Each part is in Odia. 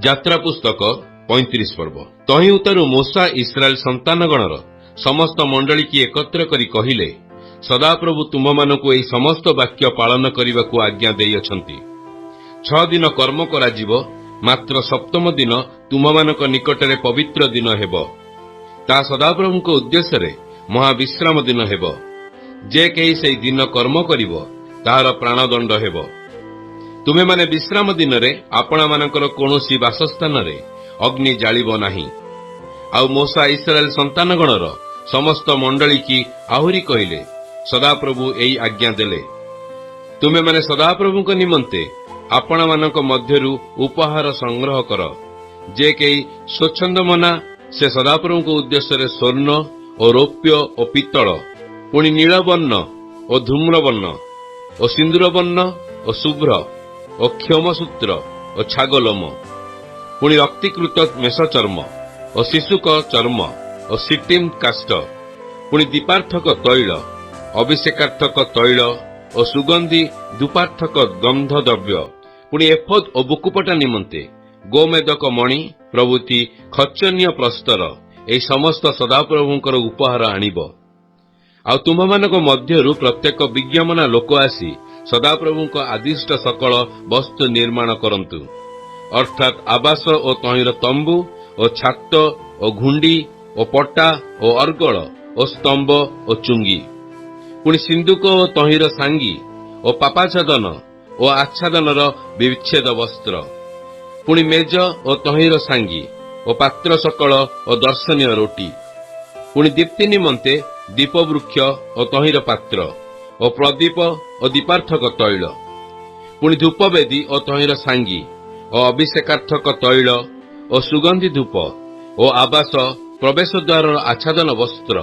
ଯାତ୍ରା ପୁସ୍ତକ 35 ପର୍ବ। ତହିଁ ଉତ୍ତାରୁ ମୋଶା ଇସ୍ରାଏଲ ସନ୍ତାନଗଣର ସମସ୍ତ ମଣ୍ଡଳୀ କି ଏକତ୍ର କରି କହିଲେ, ସଦାପ୍ରଭୁ ତୁମମାନଙ୍କୁ ଏହି ସମସ୍ତ ବାକ୍ୟ ପାଳନ କରିବାକୁ ଆଜ୍ଞା ଦେଇଅଛନ୍ତି। 6 ଦିନ କର୍ମ କରାଯିବ, ମାତ୍ର ସପ୍ତମ ଦିନ ତୁମମାନଙ୍କ ନିକଟରେ ପବିତ୍ର ଦିନ ହେବ। ତାହା ସଦାପ୍ରଭୁଙ୍କ ଉଦ୍ଦେଶ୍ୟରେ ମହାବିଶ୍ରାମ ଦିନ ହେବ। ଯେ କେହି ସେହି ଦିନ କର୍ମ କରିବ, ତାହାର ପ୍ରାଣଦଣ୍ଡ ହେବ। ତୁମେମାନେ ବିଶ୍ରାମ ଦିନରେ ଆପଣାମାନଙ୍କର କୌଣସି ବାସସ୍ଥାନରେ ଅଗ୍ନି ଜାଳିବ ନାହିଁ। ଆଉ ମୋଶା ଇସ୍ରାଏଲ ସନ୍ତାନଗଣର ସମସ୍ତ ମଣ୍ଡଳୀ କି ଆହୁରି କହିଲେ, ସଦାପ୍ରଭୁ ଏହି ଆଜ୍ଞା ଦେଲେ, ତୁମେମାନେ ସଦାପ୍ରଭୁଙ୍କ ନିମନ୍ତେ ଆପଣାମାନଙ୍କ ମଧ୍ୟରୁ ଉପହାର ସଂଗ୍ରହ କର। ଯେ କେହି ସ୍ୱଚ୍ଛନ୍ଦମନା, ସେ ସଦାପ୍ରଭୁଙ୍କ ଉଦ୍ଦେଶ୍ୟରେ ସ୍ୱର୍ଣ୍ଣ ଓ ରୌପ୍ୟ ଓ ପିତ୍ତଳ, ପୁଣି ନୀଳବର୍ଣ୍ଣ ଓ ଧୂମ୍ରବର୍ଣ୍ଣ ଓ ସିନ୍ଦୁରବର୍ଣ୍ଣ ଓ ଶୁଭ୍ର ଓ କ୍ଷମସୂତ୍ର ଓ ଛାଗଲୋମ, ପୁଣି ରକ୍ତୀକୃତ ମେଷଚର୍ମ ଓ ଶିଶୁକ ଚର୍ମ ଓ ସିଟିମ୍ କାଷ୍ଠ, ପୁଣି ଦୀପାର୍ଥକ ତୈଳ, ଅଭିଷେକାର୍ଥକ ତୈଳ ଓ ସୁଗନ୍ଧି ଧୂପାର୍ଥକ ଗନ୍ଧ ଦ୍ରବ୍ୟ, ପୁଣି ଏଫୋଦ ଓ ବୁକୁପଟା ନିମନ୍ତେ ଗୋମେଦକ ମଣି ପ୍ରଭୃତି ଖର୍ଚ୍ଚନୀୟ ପ୍ରସ୍ତର, ଏହି ସମସ୍ତ ସଦାପ୍ରଭୁଙ୍କର ଉପହାର ଆଣିବ। ଆଉ ତୁମମାନଙ୍କ ମଧ୍ୟରୁ ପ୍ରତ୍ୟେକ ବିଜ୍ଞାମନା ଲୋକ ଆସି ସଦାପ୍ରଭୁଙ୍କ ଆଦିଷ୍ଟ ସକଳ ବସ୍ତୁ ନିର୍ମାଣ କରନ୍ତୁ, ଅର୍ଥାତ୍ ଆବାସ ଓ ତହିଁର ତମ୍ବୁ ଓ ଛାତ ଓ ଘୁଣ୍ଡି ଓ ପଟା ଓ ଅର୍ଗଳ ଓ ସ୍ତମ୍ଭ ଓ ଚୁଙ୍ଗି, ପୁଣି ସିନ୍ଦୁକ ଓ ତହିଁର ସାଙ୍ଗି ଓ ପାପାଚ୍ଛାଦନ ଓ ଆଚ୍ଛାଦନର ବିଚ୍ଛେଦ ବସ୍ତ୍ର, ପୁଣି ମେଜ ଓ ତହିଁର ସାଙ୍ଗି ଓ ପାତ୍ର ସକଳ ଓ ଦର୍ଶନୀୟ ରୋଟି, ପୁଣି ଦୀପ୍ତି ନିମନ୍ତେ ଦୀପବୃକ୍ଷ ଓ ତହିଁର ପାତ୍ର ଓ ପ୍ରଦୀପ ଓ ଦୀପାର୍ଥକ ତୈଳ, ପୁଣି ଧୂପବେଦୀ ଓ ତହିଁର ସାଙ୍ଗି ଓ ଅଭିଷେକାର୍ଥକ ତୈଳ ଓ ସୁଗନ୍ଧି ଧୂପ ଓ ଆବାସ ପ୍ରବେଶ ଦ୍ୱାରର ଆଚ୍ଛାଦନ ବସ୍ତ୍ର,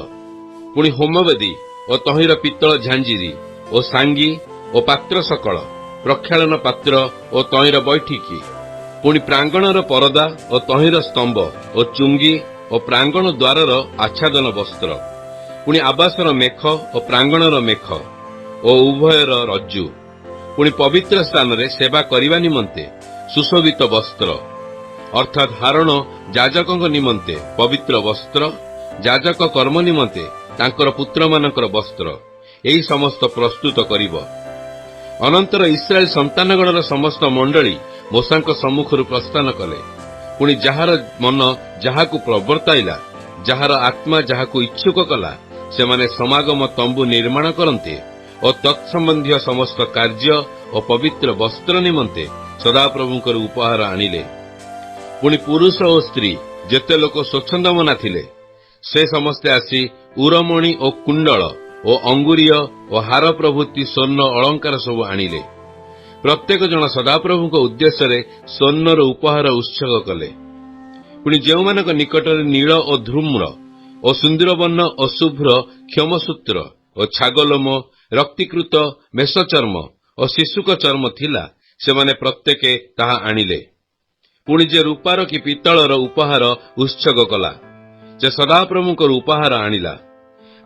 ପୁଣି ହୋମବେଦୀ ଓ ତହିଁର ପିତ୍ତଳ ଝାଞ୍ଜିରି ଓ ସାଙ୍ଗି ଓ ପାତ୍ର ସକଳ, ପ୍ରକ୍ଷାଳନ ପାତ୍ର ଓ ତହିଁର ବୈଠିକି, ପୁଣି ପ୍ରାଙ୍ଗଣର ପରଦା ଓ ତହିଁର ସ୍ତମ୍ଭ ଓ ଚୁଙ୍ଗି ଓ ପ୍ରାଙ୍ଗଣ ଦ୍ୱାରର ଆଚ୍ଛାଦନ ବସ୍ତ୍ର, ପୁଣି ଆବାସର ମେଖ ଓ ପ୍ରାଙ୍ଗଣର ମେଖ ଓ ଉଭୟର ରଜ୍ଜୁ, ପୁଣି ପବିତ୍ର ସ୍ଥାନରେ ସେବା କରିବା ନିମନ୍ତେ ସୁଶୋଭିତ ବସ୍ତ୍ର, ଅର୍ଥାତ୍ ହାରଣ ଯାଜକଙ୍କ ନିମନ୍ତେ ପବିତ୍ର ବସ୍ତ୍ର, ଯାଜକ କର୍ମ ନିମନ୍ତେ ତାଙ୍କର ପୁତ୍ରମାନଙ୍କର ବସ୍ତ୍ର, ଏହି ସମସ୍ତ ପ୍ରସ୍ତୁତ କରିବ। ଅନନ୍ତର ଇସ୍ରାଏଲ ସନ୍ତାନଗଣର ସମସ୍ତ ମଣ୍ଡଳୀ ମୋଶାଙ୍କ ସମ୍ମୁଖରୁ ପ୍ରସ୍ଥାନ କଲେ। ପୁଣି ଯାହାର ମନ ଯାହାକୁ ପ୍ରବର୍ତ୍ତାଇଲା, ଯାହାର ଆତ୍ମା ଯାହାକୁ ଇଚ୍ଛୁକ କଲା, ସେମାନେ ସମାଗମ ତମ୍ବୁ ନିର୍ମାଣ କରନ୍ତେ ଓ ତତ୍ସମ୍ବନ୍ଧୀୟ ସମସ୍ତ କାର୍ଯ୍ୟ ଓ ପବିତ୍ର ବସ୍ତ୍ର ନିମନ୍ତେ ସଦାପ୍ରଭୁଙ୍କର ଉପହାର ଆଣିଲେ। ପୁଣି ପୁରୁଷ ଓ ସ୍ତ୍ରୀ ଯେତେ ଲୋକ ସ୍ୱଚ୍ଛନ୍ଦମନା ଥିଲେ, ସେ ସମସ୍ତେ ଆସି ଉରମଣି ଓ କୁଣ୍ଡଳ ଓ ଅଙ୍ଗୁରୀୟ ଓ ହାର ପ୍ରଭୃତି ସ୍ୱର୍ଣ୍ଣ ଅଳଙ୍କାର ସବୁ ଆଣିଲେ। ପ୍ରତ୍ୟେକ ଜଣ ସଦାପ୍ରଭୁଙ୍କ ଉଦ୍ଦେଶ୍ୟରେ ସ୍ୱର୍ଣ୍ଣର ଉପହାର ଉତ୍ସର୍ଗ କଲେ। ପୁଣି ଯେଉଁମାନଙ୍କ ନିକଟରେ ନୀଳ ଓ ଧୂମ୍ର ଓ ସୁନ୍ଦରବର୍ଣ୍ଣ ଓ ଶୁଭ୍ର କ୍ଷମସୂତ୍ର ଓ ଛାଗଲୋମ, ରକ୍ତୀକୃତ ମେଷଚର୍ମ ଓ ଶିଶୁକ ଚର୍ମ ଥିଲା, ସେମାନେ ପ୍ରତ୍ୟେକେ ତାହା ଆଣିଲେ। ପୁଣି ଯେ ରୂପାର କି ପିତ୍ତଳର ଉପହାର ଉତ୍ସର୍ଗ କଲା, ସେ ସଦାପ୍ରଭୁଙ୍କର ଉପହାର ଆଣିଲା।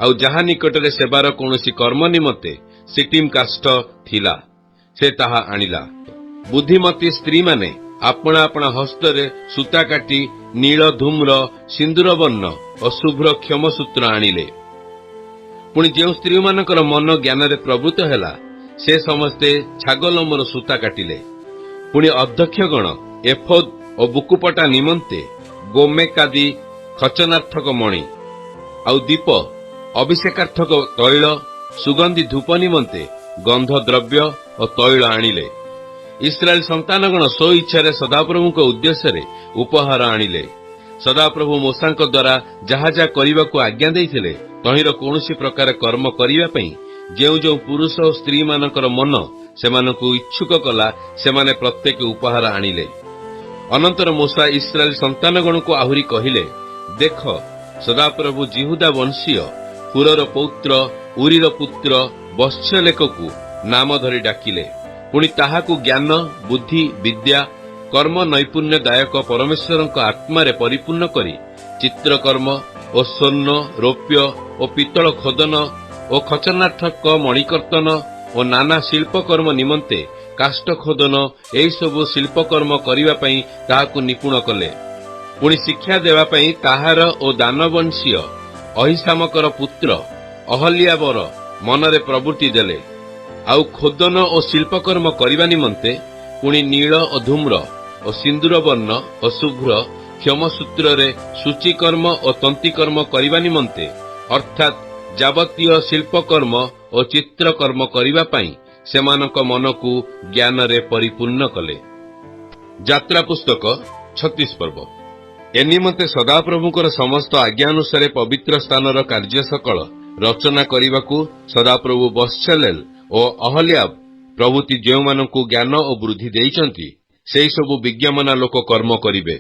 ଆଉ ଯାହା ନିକଟରେ ସେବାର କୌଣସି କର୍ମ ନିମନ୍ତେ ସିଟିମ୍ କାଷ୍ଠ ଥିଲା, ସେ ତାହା ଆଣିଲା। ବୁଦ୍ଧିମତୀ ସ୍ତ୍ରୀମାନେ ଆପଣା ଆପଣା ହସ୍ତରେ ସୂତା କାଟି ନୀଳ, ଧୂମ୍ର, ସିନ୍ଦୁରବର୍ଣ୍ଣ ଓ ଶୁଭ୍ର କ୍ଷମସୂତ୍ର ଆଣିଲେ। ପୁଣି ଯେଉଁ ସ୍ତ୍ରୀମାନଙ୍କର ମନ ଜ୍ଞାନରେ ପ୍ରବୃତ୍ତ ହେଲା, ସେ ସମସ୍ତେ ଛାଗଲୋମର ସୂତା କାଟିଲେ। ପୁଣି ଅଧ୍ୟକ୍ଷଗଣ ଏଫୋଦ ଓ ବୁକୁପଟା ନିମନ୍ତେ ଗୋମେକାଦି ଖଚନାର୍ଥକ ମଣି, ଆଉ ଦୀପ, ଅଭିଷେକାର୍ଥକ ତୈଳ, ସୁଗନ୍ଧି ଧୂପ ନିମନ୍ତେ ଗନ୍ଧ ଦ୍ରବ୍ୟ ଓ ତୈଳ ଆଣିଲେ। ଇସ୍ରାଏଲ ସନ୍ତାନଗଣ ସ୍ୱଇଚ୍ଛାରେ ସଦାପ୍ରଭୁଙ୍କ ଉଦ୍ଦେଶ୍ୟରେ ଉପହାର ଆଣିଲେ। ସଦାପ୍ରଭୁ ମୋଶାଙ୍କ ଦ୍ୱାରା ଯାହା ଯାହା କରିବାକୁ ଆଜ୍ଞା ଦେଇଥିଲେ, ତହିଁର କୌଣସି ପ୍ରକାର କର୍ମ କରିବା ପାଇଁ ଯେଉଁ ଯେଉଁ ପୁରୁଷ ଓ ସ୍ତ୍ରୀମାନଙ୍କର ମନ ସେମାନଙ୍କୁ ଇଚ୍ଛୁକ କଲା, ସେମାନେ ପ୍ରତ୍ୟେକ ଉପହାର ଆଣିଲେ। ଅନନ୍ତର ମୋଶା ଇସ୍ରାଏଲ ସନ୍ତାନଗଣକୁ ଆହୁରି କହିଲେ, ଦେଖ, ସଦାପ୍ରଭୁ ଜିହୁଦା ବଂଶୀୟ ହୁରର ପୌତ୍ର ଉରିର ପୁତ୍ର ବତ୍ସଲେକକୁ ନାମ ଧରି ଡାକିଲେ। ପୁଣି ତାହାକୁ ଜ୍ଞାନ, ବୁଦ୍ଧି, ବିଦ୍ୟା, କର୍ମ ନୈପୁଣ୍ୟଦାୟକ ପରମେଶ୍ୱରଙ୍କ ଆତ୍ମାରେ ପରିପୂର୍ଣ୍ଣ କରି ଚିତ୍ରକର୍ମ ଓ ସ୍ୱର୍ଣ୍ଣ, ରୌପ୍ୟ ଓ ପିତ୍ତଳ ଖୋଦନ ଓ ଖଚନାର୍ଥକ ମଣିକର୍ତ୍ତନ ଓ ନାନା ଶିଳ୍ପକର୍ମ ନିମନ୍ତେ କାଷ୍ଠ ଖୋଦନ ଏହିସବୁ ଶିଳ୍ପକର୍ମ କରିବା ପାଇଁ ତାହାକୁ ନିପୁଣ କଲେ। ପୁଣି ଶିକ୍ଷା ଦେବା ପାଇଁ ତାହାର ଓ ଦାନବଂଶୀୟ ଅହିସାମକର ପୁତ୍ର ଅହଲ୍ୟାବର ମନରେ ପ୍ରବୃତ୍ତି ଦେଲେ। ଆଉ ଖୋଦନ ଓ ଶିଳ୍ପକର୍ମ କରିବା ନିମନ୍ତେ ପୁଣି ନୀଳ ଓ ଧୂମ୍ର ଓ ସିନ୍ଦୁର ବର୍ଣ୍ଣ ଓ ଶୁଭ୍ର କ୍ଷମସୂତ୍ରରେ ସୂଚୀକର୍ମ ଓ ତନ୍ତିକର୍ମ କରିବା ନିମନ୍ତେ ଅର୍ଥାତ୍ ଯାବତୀୟ ଶିଳ୍ପକର୍ମ ଓ ଚିତ୍ରକର୍ମ କରିବା ପାଇଁ ସେମାନଙ୍କ ମନକୁ ଜ୍ଞାନରେ ପରିପୂର୍ଣ୍ଣ କଲେ। ଯାତ୍ରା ପୁସ୍ତକ 36 ପର୍ବ। ଏ ନିମନ୍ତେ ସଦାପ୍ରଭୁଙ୍କର ସମସ୍ତ ଆଜ୍ଞା ଅନୁସାରେ ପବିତ୍ର ସ୍ଥାନର କାର୍ଯ୍ୟ ସକଳ ରଚନା କରିବାକୁ ସଦାପ୍ରଭୁ ବତ୍ସଲେଲ ଓ ଅହଲ୍ୟାବ ପ୍ରଭୃତି ଯେଉଁମାନଙ୍କୁ ଜ୍ଞାନ ଓ ବୃଦ୍ଧି ଦେଇଛନ୍ତି ସେହିସବୁ ବିଜ୍ଞାମନା ଲୋକ କର୍ମ କରିବେ।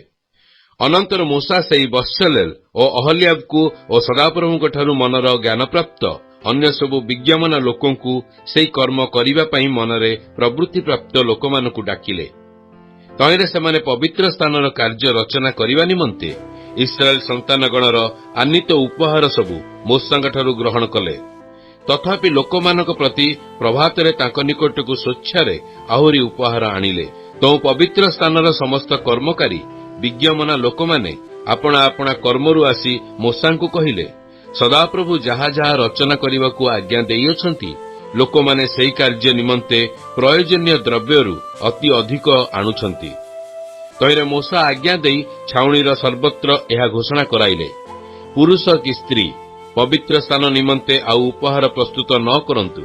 ଅନନ୍ତର ମୂଷା ସେହି ବତ୍ସଲେଲ ଓ ଅହଲ୍ୟାବକୁ ଓ ସଦାପ୍ରଭୁଙ୍କଠାରୁ ମନର ଜ୍ଞାନପ୍ରାପ୍ତ ଅନ୍ୟ ସବୁ ବିଜ୍ଞାମନା ଲୋକଙ୍କୁ ସେହି କର୍ମ କରିବା ପାଇଁ ମନରେ ପ୍ରବୃତ୍ତିପ୍ରାପ୍ତ ଲୋକମାନଙ୍କୁ ଡାକିଲେ। ତହିଁରେ ସେମାନେ ପବିତ୍ର ସ୍ଥାନର କାର୍ଯ୍ୟ ରଚନା କରିବା ନିମନ୍ତେ ଇସ୍ରାଏଲ ସନ୍ତାନଗଣର ଆନିତ ଉପହାର ସବୁ ମୂଷାଙ୍କଠାରୁ ଗ୍ରହଣ କଲେ। ତଥାପି ଲୋକମାନଙ୍କ ପ୍ରତି ପ୍ରଭାତରେ ତାଙ୍କ ନିକଟକୁ ସ୍ୱଚ୍ଛାରେ ଆହୁରି ଉପହାର ଆଣିଲେ। ତେଣୁ ପବିତ୍ର ସ୍ଥାନର ସମସ୍ତ କର୍ମକାରୀ ବିଜ୍ଞାମନା ଲୋକମାନେ ଆପଣା ଆପଣା କର୍ମରୁ ଆସି ମୂଷାଙ୍କୁ କହିଲେ, ସଦାପ୍ରଭୁ ଯାହା ଯାହା ରଚନା କରିବାକୁ ଆଜ୍ଞା ଦେଇଅଛନ୍ତି ଲୋକମାନେ ସେହି କାର୍ଯ୍ୟ ନିମନ୍ତେ ପ୍ରୟୋଜନୀୟ ଦ୍ରବ୍ୟରୁ ଅତି ଅଧିକ ଆଣୁଛନ୍ତି। ତହିଁରେ ମୂଷା ଆଜ୍ଞା ଦେଇ ଛାଉଣୀର ସର୍ବତ୍ର ଏହା ଘୋଷଣା କରାଇଲେ, ପୁରୁଷ କି ସ୍ତ୍ରୀ ପବିତ୍ର ସ୍ଥାନ ନିମନ୍ତେ ଆଉ ଉପହାର ପ୍ରସ୍ତୁତ ନ କରନ୍ତୁ।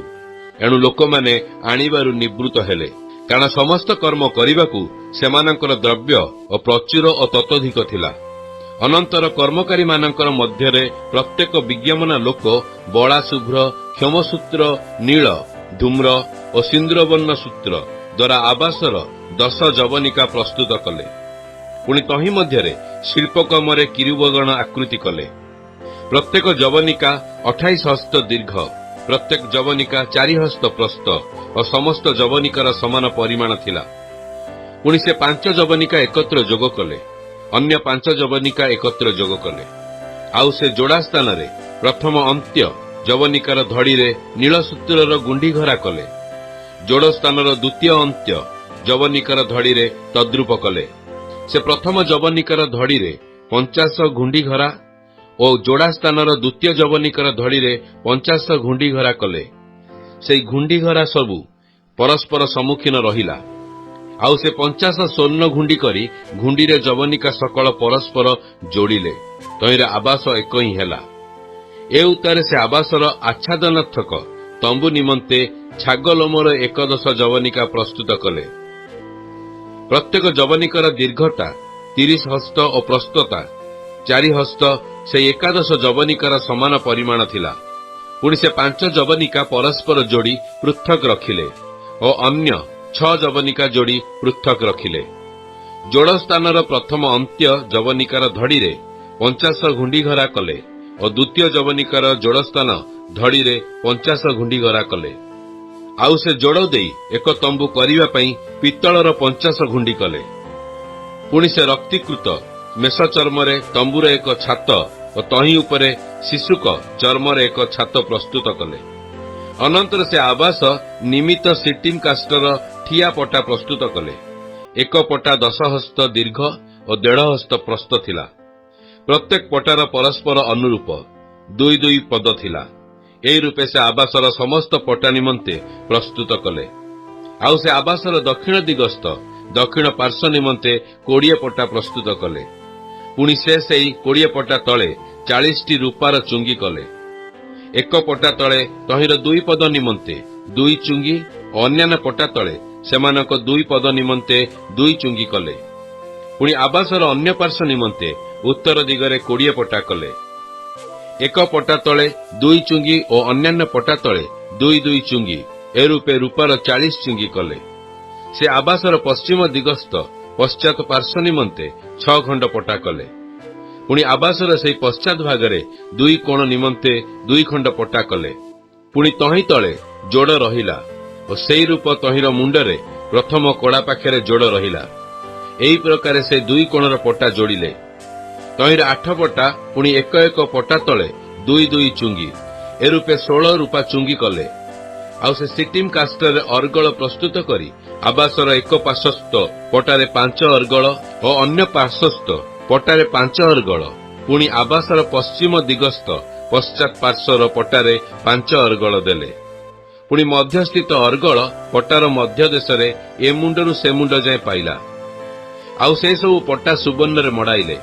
ଏଣୁ ଲୋକମାନେ ଆଣିବାରୁ ନିବୃତ୍ତ ହେଲେ, କାରଣ ସମସ୍ତ କର୍ମ କରିବାକୁ ସେମାନଙ୍କର ଦ୍ରବ୍ୟ ଓ ପ୍ରଚୁର ଓ ତତୋଧିକ ଥିଲା। ଅନନ୍ତର କର୍ମକାରୀମାନଙ୍କର ମଧ୍ୟରେ ପ୍ରତ୍ୟେକ ବିଜ୍ଞାମନା ଲୋକ ବଳା ଶୁଭ୍ର କ୍ଷମସୂତ୍ର ନୀଳ ଧୂମ୍ର ଓ ସିନ୍ଦୁରବର୍ଣ୍ଣ ସୂତ୍ର ଦ୍ୱାରା ଆବାସର 10 ଯବନିକା ପ୍ରସ୍ତୁତ କଲେ। ପୁଣି ତହିଁ ମଧ୍ୟରେ ଶିଳ୍ପକର୍ମରେ କିରୁବଗଣ ଆକୃତି କଲେ। ପ୍ରତ୍ୟେକ ଯବନିକା 28 ହସ୍ତ ଦୀର୍ଘ, ପ୍ରତ୍ୟେକ ଯବନିକା 4 ହସ୍ତ ପ୍ରସ୍ତ ଓ ସମସ୍ତ ଯବନିକାର ସମାନ ପରିମାଣ ଥିଲା। ପୁଣି ସେ 5 ଯବନିକା ଏକତ୍ର ଯୋଗ କଲେ, ଅନ୍ୟ 5 ଯବନିକା ଏକତ୍ର ଯୋଗ କଲେ। ଆଉ ସେ ଯୋଡ଼ା ସ୍ଥାନରେ ପ୍ରଥମ ଅନ୍ତ୍ୟ ଯବନିକାର ଧଡ଼ିରେ ନୀଳସୂତ୍ରର ଗୁଣ୍ଡି ଘରା କଲେ। ଯୋଡ଼ ସ୍ଥାନର ଦ୍ୱିତୀୟ ଅନ୍ତ୍ୟ ଯବନିକାର ଧଡ଼ିରେ ତଦ୍ରୂପ କଲେ। ସେ ପ୍ରଥମ ଯବନିକାର ଧଡ଼ିରେ 50 ଗୁଣ୍ଡି ଘରା ଓ ଯୋଡ଼ା ସ୍ଥାନର ଦ୍ୱିତୀୟ ଯବନିକାର ଧଡ଼ିରେ 50 ଗୁଣ୍ଡି ଘରା କଲେ। ସେହି ଗୁଣ୍ଡି ଘରା ସବୁ ପରସ୍ପର ସମ୍ମୁଖୀନ ରହିଲା। ଆଉ ସେ 50 ସ୍ୱର୍ଣ୍ଣ ଗୁଣ୍ଡି କରି ଗୁଣ୍ଡିରେ ଯବନିକା ସକଳ ପରସ୍ପର ଯୋଡ଼ିଲେ। ତହିଁରେ ଆବାସ ଏକ ହିଁ ହେଲା। ଏ ଉତ୍ତାରେ ସେ ଆବାସର ଆଚ୍ଛାଦନାର୍ଥକ ତମ୍ବୁ ନିମନ୍ତେ ଛାଗଲୋମର 11 ଯବନିକା ପ୍ରସ୍ତୁତ କଲେ। ପ୍ରତ୍ୟେକ ଯବନିକାର ଦୀର୍ଘତା 30 ହସ୍ତ ଓ ପ୍ରସ୍ତତା 4 ହସ୍ତ ସେହି 11 ଯବନିକାର ସମାନ ପରିମାଣ ଥିଲା। ପୁଣି ସେ 5 ଯବନିକା ପରସ୍ପର ଯୋଡ଼ି ପୃଥକ୍ ରଖିଲେ ଓ ଅନ୍ୟ 6 ଯବନିକା ଯୋଡ଼ି ପୃଥକ୍ ରଖିଲେ। ଯୋଡ଼ ସ୍ଥାନର ପ୍ରଥମ ଅନ୍ତ୍ୟ ଯବନିକାର ଧଡ଼ିରେ 50 ଗୁଣ୍ଡି ଘରା କଲେ ଓ ଦ୍ୱିତୀୟ ଯବନିକାର ଯୋଡ଼ ସ୍ଥାନ ଧଡ଼ିରେ 50 ଗୁଣ୍ଡି ଘରା କଲେ। ଆଉ ସେ ଯୋଡ଼ ଦେଇ ଏକ ତମ୍ବୁ କରିବା ପାଇଁ ପିତ୍ତଳର 50 ଗୁଣ୍ଡି କଲେ। ପୁଣି ସେ ରକ୍ତୀକୃତ ମେଷ ଚର୍ମରେ ତମ୍ବୁର ଏକ ଛାତ ଓ ତହିଁ ଉପରେ ଶିଶୁକ ଚର୍ମରେ ଏକ ଛାତ ପ୍ରସ୍ତୁତ କଲେ। ଅନନ୍ତର ସେ ଆବାସ ନିମିତ୍ତ ସିଟିମ୍ କାଷ୍ଟର ଠିଆ ପଟା ପ୍ରସ୍ତୁତ କଲେ। ଏକ ପଟା 10 ହସ୍ତ ଦୀର୍ଘ ଓ 1.5 ହସ୍ତ ପ୍ରସ୍ତ ଥିଲା। ପ୍ରତ୍ୟେକ ପଟାର ପରସ୍ପର ଅନୁରୂପ 2 ପଦ ଥିଲା। ଏହି ରୂପେ ସେ ଆବାସର ସମସ୍ତ ପଟା ନିମନ୍ତେ ପ୍ରସ୍ତୁତ କଲେ। ଆଉ ସେ ଆବାସର ଦକ୍ଷିଣ ଦିଗସ୍ଥ ଦକ୍ଷିଣ ପାର୍ଶ୍ୱ ନିମନ୍ତେ 20 ପଟା ପ୍ରସ୍ତୁତ କଲେ। ପୁଣି ସେ ସେହି 20 ପଟା ତଳେ 40ଟି ରୂପାର ଚୁଙ୍ଗି କଲେ। ଏକ ପଟା ତଳେ ତହିଁର 2 ପଦ ନିମନ୍ତେ 2 ଚୁଙ୍ଗି ଓ ଅନ୍ୟାନ୍ୟ ପଟା ତଳେ ସେମାନଙ୍କ 2 ପଦ ନିମନ୍ତେ 2 ଚୁଙ୍ଗି କଲେ। ପୁଣି ଆବାସର ଅନ୍ୟ ପାର୍ଶ୍ୱ ନିମନ୍ତେ ଉତ୍ତର ଦିଗରେ 20 ପଟା କଲେ। ଏକ ପଟା ତଳେ 2 ଚୁଙ୍ଗି ଓ ଅନ୍ୟାନ୍ୟ ପଟା ତଳେ 2 ଚୁଙ୍ଗି, ଏ ରୂପେ ରୂପାର 40 ଚୁଙ୍ଗି କଲେ। ସେ ଆବାସର ପଶ୍ଚିମ ଦିଗସ୍ଥ ପଶ୍ଚାତ ପାର୍ଶ୍ୱ ନିମନ୍ତେ 6 ଖଣ୍ଡ ପଟା କଲେ। ପୁଣି ଆବାସର ସେହି ପଶ୍ଚାତ ଭାଗରେ 2 କୋଣ ନିମନ୍ତେ 2 ଖଣ୍ଡ ପଟା କଲେ। ପୁଣି ତହିଁ ତଳେ ଯୋଡ଼ ରହିଲା ଓ ସେହି ରୂପ ତହିଁର ମୁଣ୍ଡରେ ପ୍ରଥମ କଡ଼ା ପାଖରେ ଯୋଡ଼ ରହିଲା। ଏହି ପ୍ରକାରେ ସେ 2 କୋଣର ପଟା ଯୋଡ଼ିଲେ। ତହିଁରେ 8 ପଟା ପୁଣି ଏକ ପଟା ତଳେ 2 ଚୁଙ୍ଗି, ଏ ରୂପେ 16 ରୂପା ଚୁଙ୍ଗି କଲେ। ଆଉ ସେ ସିଟିମ୍ କାଷ୍ଟରେ ଅର୍ଗଳ ପ୍ରସ୍ତୁତ କରି ଆବାସର ଏକ ପାର୍ଶ୍ୱସ୍ଥ ପଟାରେ 5 ଅର୍ଗଳ ଓ ଅନ୍ୟ ପାର୍ଶ୍ୱସ୍ଥ ପଟାରେ 5 ଅର୍ଗଳ, ପୁଣି ଆବାସର ପଶ୍ଚିମ ଦିଗସ୍ଥ ପଶ୍ଚାତ୍ ପାର୍ଶ୍ୱର ପଟାରେ 5 ଅର୍ଗଳ ଦେଲେ। ପୁଣି ମଧ୍ୟସ୍ଥିତ ଅର୍ଗଳ ପଟାର ମଧ୍ୟ ଦେଶରେ ଏ ମୁଣ୍ଡରୁ ସେ ମୁଣ୍ଡ ଯାଏ ପାଇଲା। ଆଉ ସେ ସବୁ ପଟା ସୁବର୍ଣ୍ଣରେ ମଡ଼ାଇଲେ